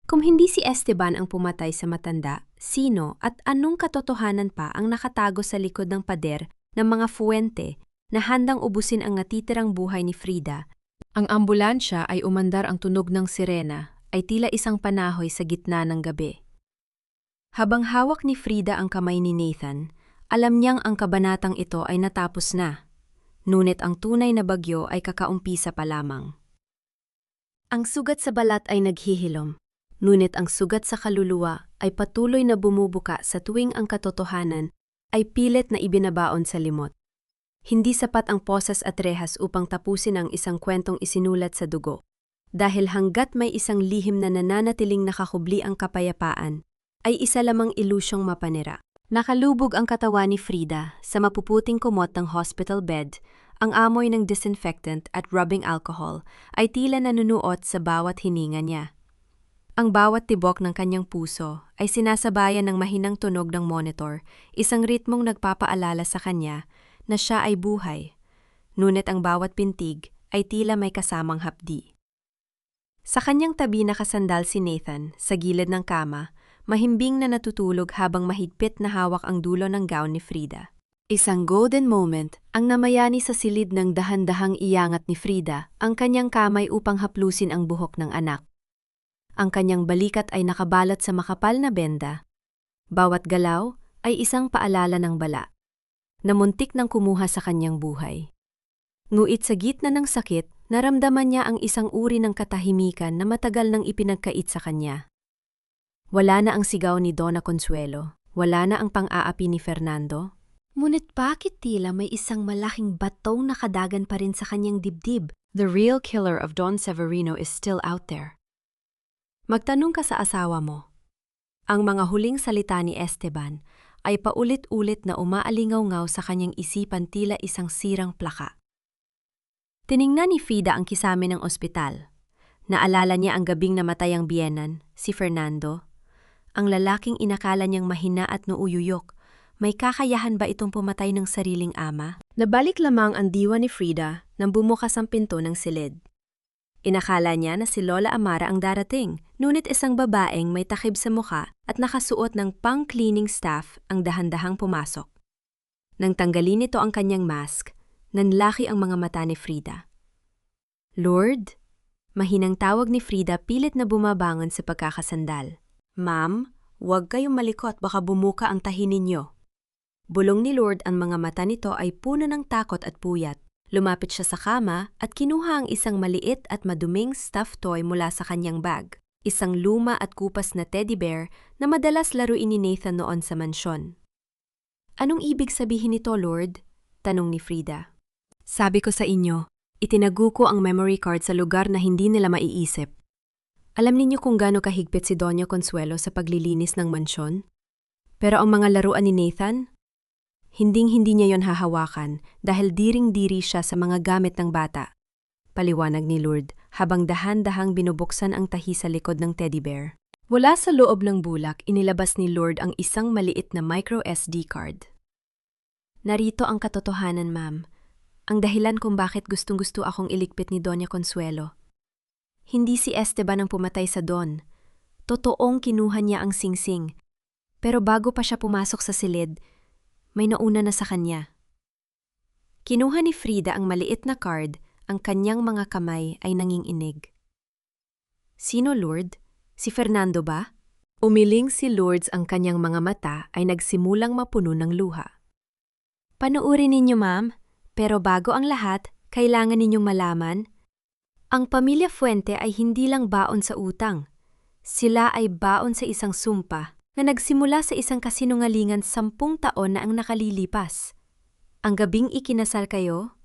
Kung hindi si Esteban ang pumatay sa matanda, sino at anong katotohanan pa ang nakatago sa likod ng pader ng mga Fuente na handang ubusin ang natitirang buhay ni Frida Ang ambulansya ay umandar, ang tunog ng sirena ay tila isang panahoy sa gitna ng gabi. Habang hawak ni Frida ang kamay ni Nathan, alam niyang ang kabanatang ito ay natapos na. Ngunit ang tunay na bagyo ay kakaumpisa pa lamang. Ang sugat sa balat ay naghihilom, ngunit ang sugat sa kaluluwa ay patuloy na bumubuka sa tuwing ang katotohanan ay pilit na ibinabaon sa limot. Hindi sapat ang posas at rehas upang tapusin ang isang kwentong isinulat sa dugo. Dahil hanggat may isang lihim na nananatiling nakakubli ang kapayapaan, ay isa lamang ilusyong mapanira. Nakalubog ang katawan ni Frida sa mapuputing kumot ng hospital bed. Ang amoy ng disinfectant at rubbing alcohol ay tila nanunuot sa bawat hininga niya. Ang bawat tibok ng kanyang puso ay sinasabayan ng mahinang tunog ng monitor, isang ritmong nagpapaalala sa kanya na siya ay buhay, ngunit ang bawat pintig ay tila may kasamang hapdi. Sa kanyang tabi nakasandal si Nathan sa gilid ng kama, mahimbing na natutulog habang mahigpit na hawak ang dulo ng gown ni Frida. Isang golden moment ang namayani sa silid ng dahan-dahang iyangat ni Frida ang kanyang kamay upang haplusin ang buhok ng anak. Ang kanyang balikat ay nakabalot sa makapal na benda. Bawat galaw ay isang paalala ng bala na muntik nang kumuha sa kanyang buhay. Ngunit sa gitna ng sakit, naramdaman niya ang isang uri ng katahimikan na matagal nang ipinagkait sa kanya. Wala na ang sigaw ni Donna Consuelo, wala na ang pang-aapi ni Fernando. Ngunit bakit tila may isang malaking batong nakadagan pa rin sa kanyang dibdib? The real killer of Don Severino is still out there. Magtanong ka sa asawa mo. Ang mga huling salita ni Esteban ay paulit-ulit na umaalingaw-ngaw sa kanyang isipan tila isang sirang plaka. Tiningnan ni Frida ang kisame ng ospital. Naalala niya ang gabing namatay ang biyenan, si Fernando. Ang lalaking inakala niyang mahina at nuuyuyok. May kakayahan ba itong pumatay ng sariling ama? Nabalik lamang ang diwa ni Frida nang bumukas ang pinto ng silid. Inakala niya na si Lola Amara ang darating, ngunit isang babaeng may takib sa mukha at nakasuot ng pang-cleaning staff ang dahan-dahang pumasok. Nang tanggalin nito ang kanyang mask, nanlaki ang mga mata ni Frida. Lord? Mahinang tawag ni Frida pilit na bumabangon sa pagkakasandal. Ma'am, huwag kayong malikot, baka bumuka ang tahi ninyo. Bulong ni Lord, ang mga mata nito ay puno ng takot at puyat. Lumapit siya sa kama at kinuha ang isang maliit at maduming stuffed toy mula sa kanyang bag. Isang luma at kupas na teddy bear na madalas laruin ni Nathan noon sa mansyon. Anong ibig sabihin nito, Lord? Tanong ni Frida. Sabi ko sa inyo, itinago ko ang memory card sa lugar na hindi nila maiisip. Alam ninyo kung gaano kahigpit si Doña Consuelo sa paglilinis ng mansyon? Pero ang mga laruan ni Nathan? Hinding-hindi niya yon hahawakan dahil diring-diri siya sa mga gamit ng bata. Paliwanag ni Lord habang dahan-dahang binubuksan ang tahi sa likod ng teddy bear. Mula sa loob ng bulak, inilabas ni Lord ang isang maliit na micro SD card. Narito ang katotohanan, ma'am. Ang dahilan kung bakit gustong-gusto akong iligpit ni Doña Consuelo. Hindi si Esteban ang pumatay sa Don. Totoong kinuha niya ang singsing. Pero bago pa siya pumasok sa silid, may nauna na sa kanya. Kinuha ni Frida ang maliit na card, ang kanyang mga kamay ay nanginginig. Sino, Lord? Si Fernando ba? Umiling si Lourdes, ang kanyang mga mata ay nagsimulang mapuno ng luha. Panuurin ninyo, ma'am, pero bago ang lahat, kailangan ninyong malaman, ang pamilya Fuente ay hindi lang baon sa utang. Sila ay baon sa isang sumpa na nagsimula sa isang kasinungalingan 10 taon na ang nakalilipas. Ang gabing ikinasal kayo,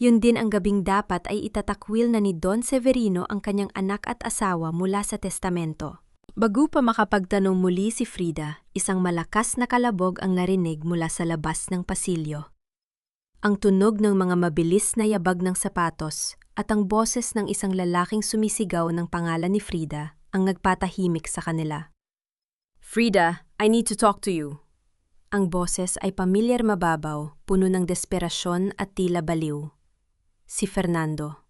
yun din ang gabing dapat ay itatakwil na ni Don Severino ang kanyang anak at asawa mula sa testamento. Bago pa makapagtanong muli si Frida, isang malakas na kalabog ang narinig mula sa labas ng pasilyo. Ang tunog ng mga mabilis na yabag ng sapatos at ang boses ng isang lalaking sumisigaw ng pangalan ni Frida ang nagpatahimik sa kanila. Frida, I need to talk to you. Ang boses ay pamilyar mababaw, puno ng desperasyon at tila baliw. Si Fernando.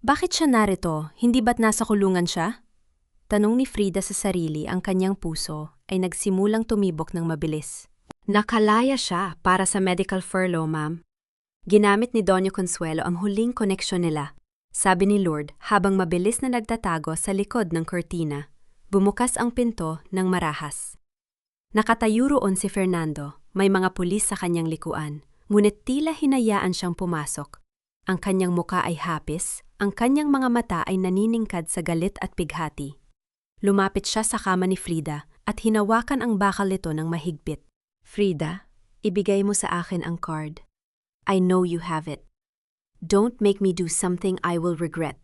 Bakit siya narito? Hindi ba't nasa kulungan siya? Tanong ni Frida sa sarili, ang kanyang puso ay nagsimulang tumibok ng mabilis. Nakalaya siya para sa medical furlough, ma'am. Ginamit ni Doña Consuelo ang huling koneksyon nila. sabi ni Lord habang mabilis na nagtatago sa likod ng kurtina. Bumukas ang pinto ng marahas. Nakatayo roon si Fernando, may mga pulis sa kanyang likuan, ngunit tila hinayaan siyang pumasok. Ang kanyang muka ay hapis, ang kanyang mga mata ay naniningkad sa galit at pighati. Lumapit siya sa kama ni Frida at hinawakan ang bakal nito ng mahigpit. Frida, ibigay mo sa akin ang card. I know you have it. Don't make me do something I will regret.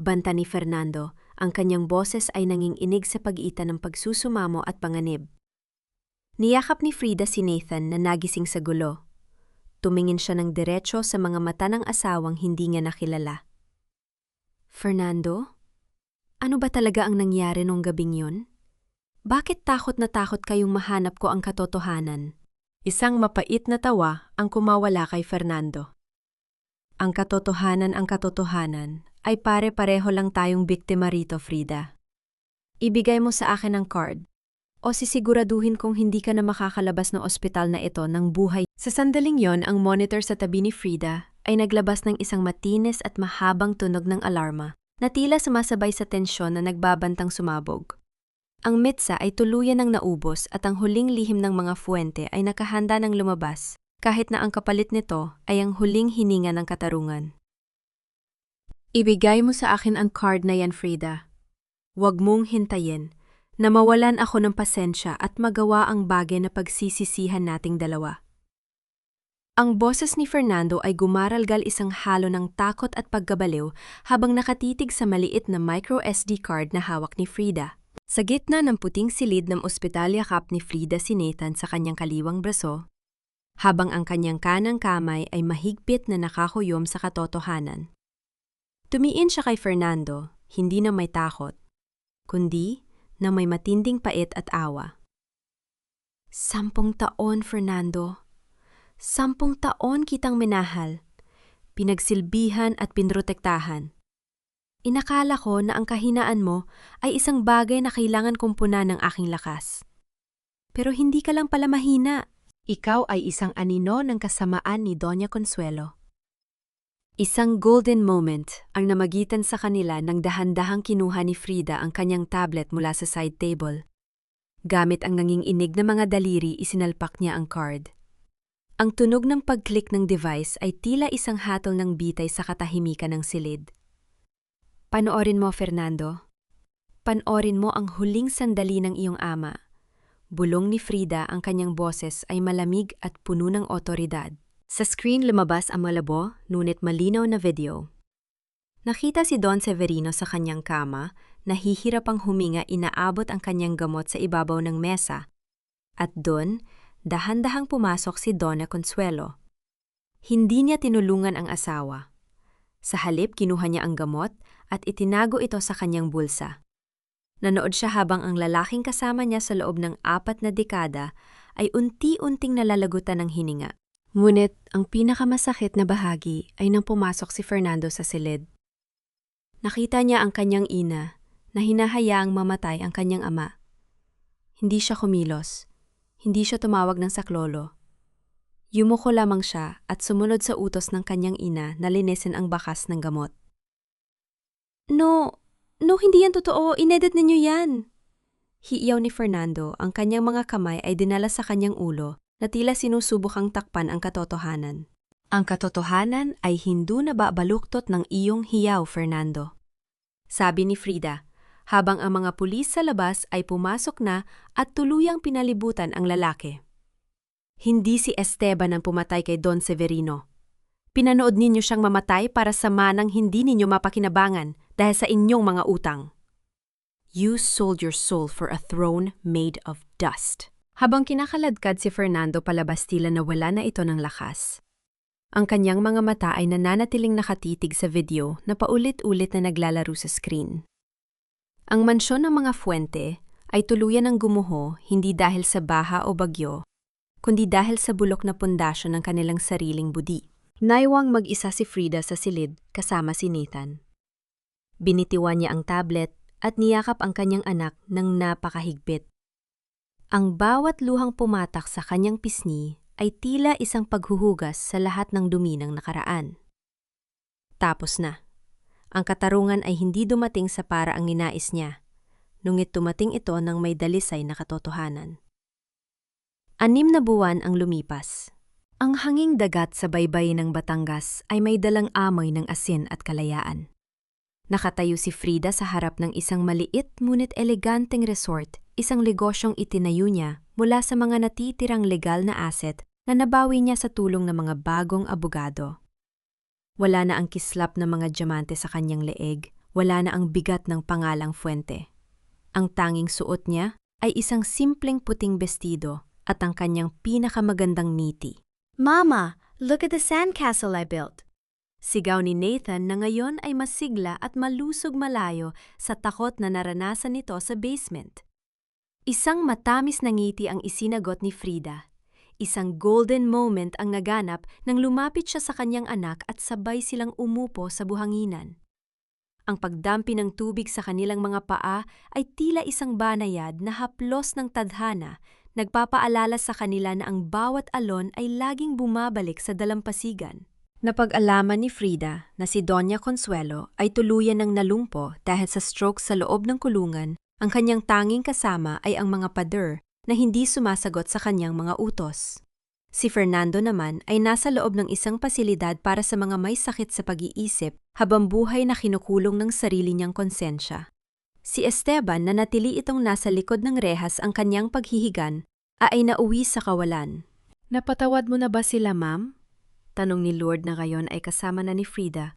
Banta ni Fernando, ang kanyang boses ay nanginginig sa pag-itan ng pagsusumamo at panganib. Niyakap ni Frida si Nathan na nagising sa gulo. Tumingin siya ng diretso sa mga mata ng asawang hindi niya nakilala. Fernando? Ano ba talaga ang nangyari nung gabing yun? Bakit takot na takot kayong mahanap ko ang katotohanan? Isang mapait na tawa ang kumawala kay Fernando. Ang katotohanan ay pare-pareho lang tayong biktima rito, Frida. Ibigay mo sa akin ang card o sisiguraduhin kong hindi ka na makakalabas ng ospital na ito ng buhay. Sa sandaling yon, ang monitor sa tabi ni Frida ay naglabas ng isang matinis at mahabang tunog ng alarma na tila sumasabay sa tensyon na nagbabantang sumabog. Ang mitsa ay tuluyan ng naubos at ang huling lihim ng mga fuente ay nakahanda ng lumabas kahit na ang kapalit nito ay ang huling hininga ng katarungan. Ibigay mo sa akin ang card na yan, Frida. Huwag mong hintayin na mawalan ako ng pasensya at magawa ang bagay na pagsisisihan nating dalawa. Ang boses ni Fernando ay gumaralgal isang halo ng takot at paggabaliw habang nakatitig sa maliit na micro SD card na hawak ni Frida. Sa gitna ng puting silid ng ospital yakap ni Frida si Nathan sa kanyang kaliwang braso, habang ang kanyang kanang kamay ay mahigpit na nakakuyom sa katotohanan. Tumiin siya kay Fernando, hindi na may takot, kundi na may matinding pait at awa. 10 taon, Fernando. 10 taon kitang minahal, pinagsilbihan at pinrotektahan. Inakala ko na ang kahinaan mo ay isang bagay na kailangan kong punan ng aking lakas. Pero hindi ka lang pala mahina. Ikaw ay isang anino ng kasamaan ni Doña Consuelo. Isang golden moment ang namagitan sa kanila nang dahan-dahang kinuha ni Frida ang kanyang tablet mula sa side table. Gamit ang nanginginig na mga daliri, isinalpak niya ang card. Ang tunog ng pag-click ng device ay tila isang hatol ng bitay sa katahimikan ng silid. Panoorin mo, Fernando. Panoorin mo ang huling sandali ng iyong ama. Bulong ni Frida, ang kanyang boses ay malamig at puno ng otoridad. Sa screen lumabas ang malabo, ngunit malinaw na video. Nakita si Don Severino sa kanyang kama, nahihirap ang huminga, inaabot ang kanyang gamot sa ibabaw ng mesa. At doon, dahan-dahang pumasok si Donna Consuelo. Hindi niya tinulungan ang asawa. Sa halip, kinuha niya ang gamot at itinago ito sa kanyang bulsa. Nanood siya habang ang lalaking kasama niya sa loob ng 4 na dekada ay unti-unting nalalagutan ng hininga. Ngunit ang pinakamasakit na bahagi ay nang pumasok si Fernando sa silid. Nakita niya ang kanyang ina na hinahayaang mamatay ang kanyang ama. Hindi siya kumilos. Hindi siya tumawag ng saklolo. Yumuko lamang siya at sumunod sa utos ng kanyang ina na linisin ang bakas ng gamot. No, hindi yan totoo. Inedit ninyo yan. Hiyaw ni Fernando, ang kanyang mga kamay ay dinala sa kanyang ulo na tila sinusubukang takpan ang katotohanan. Ang katotohanan ay hindi nababaluktot ng iyong hiyaw, Fernando. Sabi ni Frida, habang ang mga pulis sa labas ay pumasok na at tuluyang pinalibutan ang lalaki. Hindi si Esteban ang pumatay kay Don Severino. Pinanood ninyo siyang mamatay para sa manang hindi ninyo mapakinabangan dahil sa inyong mga utang. You sold your soul for a throne made of dust. Habang kinakaladkad si Fernando palabas, tila nawala na ito ng lakas. Ang kanyang mga mata ay nananatiling nakatitig sa video na paulit-ulit na naglalaro sa screen. Ang mansyon ng mga Fuente ay tuluyan ng gumuho hindi dahil sa baha o bagyo, kundi dahil sa bulok na pundasyon ng kanilang sariling budi. Naiwang mag-isa si Frida sa silid kasama si Nathan. Binitiwan niya ang tablet at niyakap ang kanyang anak ng napakahigpit. Ang bawat luhang pumatak sa kanyang pisngi ay tila isang paghuhugas sa lahat ng dumi ng nakaraan. Tapos na. Ang katarungan ay hindi dumating sa paraang ninais niya, ngunit dumating ito ng may dalisay na katotohanan. 6 na buwan ang lumipas. Ang hanging dagat sa baybayin ng Batangas ay may dalang amoy ng asin at kalayaan. Nakatayo si Frida sa harap ng isang maliit ngunit eleganteng resort, isang negosyong itinayo niya mula sa mga natitirang legal na asset na nabawi niya sa tulong ng mga bagong abogado. Wala na ang kislap ng mga diamante sa kanyang leeg, wala na ang bigat ng pangalang Fuente. Ang tanging suot niya ay isang simpleng puting bestido at ang kanyang pinakamagandang ngiti. Mama, look at the sandcastle I built. Sigaw ni Nathan na ngayon ay masigla at malusog malayo sa takot na naranasan nito sa basement. Isang matamis na ngiti ang isinagot ni Frida. Isang golden moment ang naganap nang lumapit siya sa kanyang anak at sabay silang umupo sa buhanginan. Ang pagdampi ng tubig sa kanilang mga paa ay tila isang banayad na haplos ng tadhana, nagpapaalala sa kanila na ang bawat alon ay laging bumabalik sa dalampasigan. Napag-alaman ni Frida na si Doña Consuelo ay tuluyan ng nalumpo dahil sa stroke sa loob ng kulungan, ang kanyang tanging kasama ay ang mga pader na hindi sumasagot sa kanyang mga utos. Si Fernando naman ay nasa loob ng isang pasilidad para sa mga may sakit sa pag-iisip habang buhay na kinukulong ng sarili niyang konsensya. Si Esteban na natili itong nasa likod ng rehas ang kanyang paghihigan ay nauwi sa kawalan. Napatawad mo na ba sila, ma'am? Tanong ni Lord na ngayon ay kasama na ni Frida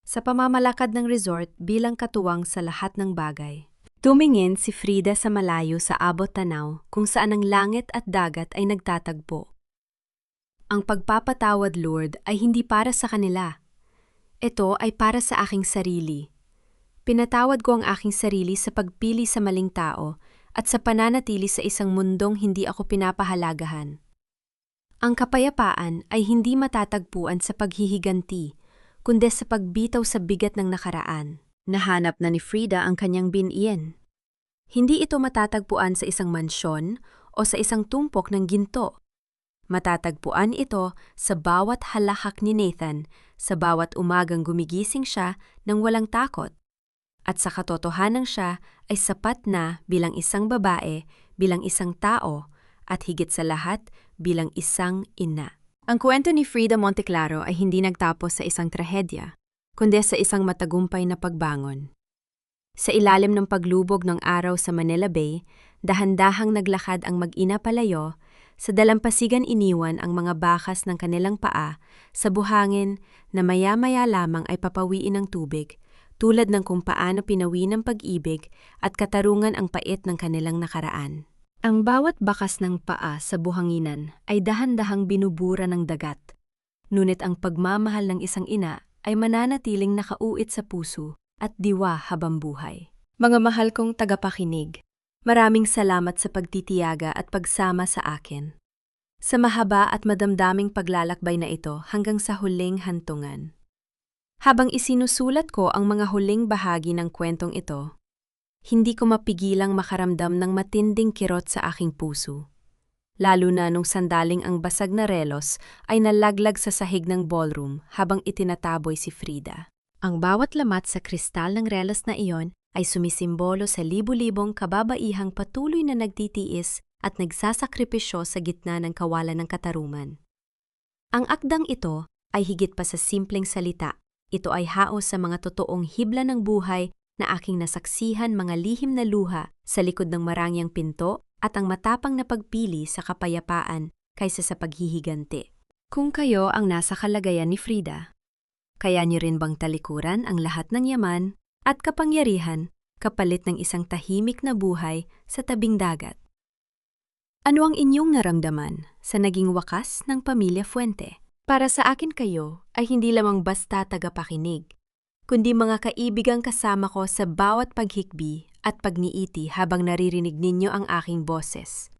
sa pamamalakad ng resort bilang katuwang sa lahat ng bagay. Tumingin si Frida sa malayo sa abot tanaw kung saan ang langit at dagat ay nagtatagpo. Ang pagpapatawad, Lord, ay hindi para sa kanila. Ito ay para sa aking sarili. Pinatawad ko ang aking sarili sa pagpili sa maling tao at sa pananatili sa isang mundong hindi ako pinapahalagahan. Ang kapayapaan ay hindi matatagpuan sa paghihiganti, kundi sa pagbitaw sa bigat ng nakaraan. Nahanap na ni Frida ang kanyang biniin. Hindi ito matatagpuan sa isang mansyon o sa isang tumpok ng ginto. Matatagpuan ito sa bawat halahak ni Nathan, sa bawat umagang gumigising siya nang walang takot. At sa katotohanan siya ay sapat na bilang isang babae, bilang isang tao, at higit sa lahat bilang isang ina. Ang kwento ni Frida Monteclaro ay hindi nagtapos sa isang trahedya, kundi sa isang matagumpay na pagbangon. Sa ilalim ng paglubog ng araw sa Manila Bay, dahan-dahang naglakad ang mag-ina palayo, sa dalampasigan iniwan ang mga bakas ng kanilang paa sa buhangin na maya-maya lamang ay papawiin ng tubig, tulad ng kung paano pinawi ng pag-ibig at katarungan ang pait ng kanilang nakaraan. Ang bawat bakas ng paa sa buhanginan ay dahan-dahang binubura ng dagat, ngunit ang pagmamahal ng isang ina ay mananatiling nakauit sa puso at diwa habang buhay. Mga mahal kong tagapakinig, maraming salamat sa pagtitiyaga at pagsama sa akin. Sa mahaba at madamdaming paglalakbay na ito hanggang sa huling hantungan. Habang isinusulat ko ang mga huling bahagi ng kwentong ito, hindi ko mapigilang makaramdam ng matinding kirot sa aking puso. Lalo na nung sandaling ang basag na relos ay nalaglag sa sahig ng ballroom habang itinataboy si Frida. Ang bawat lamat sa kristal ng relos na iyon ay sumisimbolo sa libu-libong kababaihang patuloy na nagtitiis at nagsasakripisyo sa gitna ng kawalan ng katarungan. Ang akdang ito ay higit pa sa simpleng salita. Ito ay haos sa mga totoong hibla ng buhay na aking nasaksihan, mga lihim na luha sa likod ng marangyang pinto at ang matapang na pagpili sa kapayapaan kaysa sa paghihiganti. Kung kayo ang nasa kalagayan ni Frida, kaya niyo rin bang talikuran ang lahat ng yaman at kapangyarihan kapalit ng isang tahimik na buhay sa tabing dagat? Ano ang inyong naramdaman sa naging wakas ng Pamilya Fuente? Para sa akin kayo ay hindi lamang basta tagapakinig, kundi mga kaibigang kasama ko sa bawat paghikbi at pagniiti habang naririnig ninyo ang aking boses.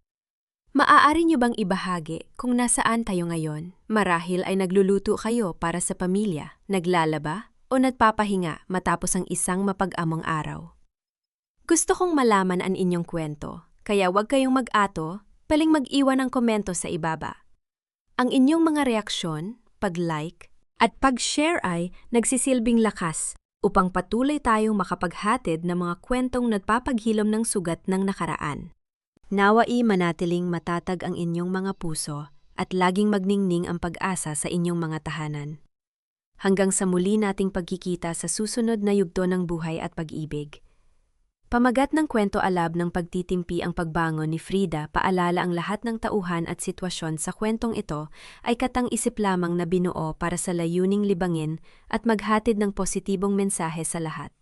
Maaari niyo bang ibahagi kung nasaan tayo ngayon? Marahil ay nagluluto kayo para sa pamilya, naglalaba, o nagpapahinga matapos ang isang mapag-among araw. Gusto kong malaman ang inyong kwento, kaya huwag kayong mag-ato, paling mag-iwan ng komento sa ibaba. Ang inyong mga reaksyon, pag-like, at pag-share ay nagsisilbing lakas upang patuloy tayong makapaghatid ng mga kwentong nagpapaghilom ng sugat ng nakaraan. Nawai manatiling matatag ang inyong mga puso at laging magningning ang pag-asa sa inyong mga tahanan. Hanggang sa muli nating pagkikita sa susunod na yugto ng buhay at pag-ibig. Pamagat ng kwento alab ng pagtitimpi ang pagbangon ni Frida, paalala ang lahat ng tauhan at sitwasyon sa kwentong ito ay katang-isip lamang na binuo para sa layuning libangin at maghatid ng positibong mensahe sa lahat.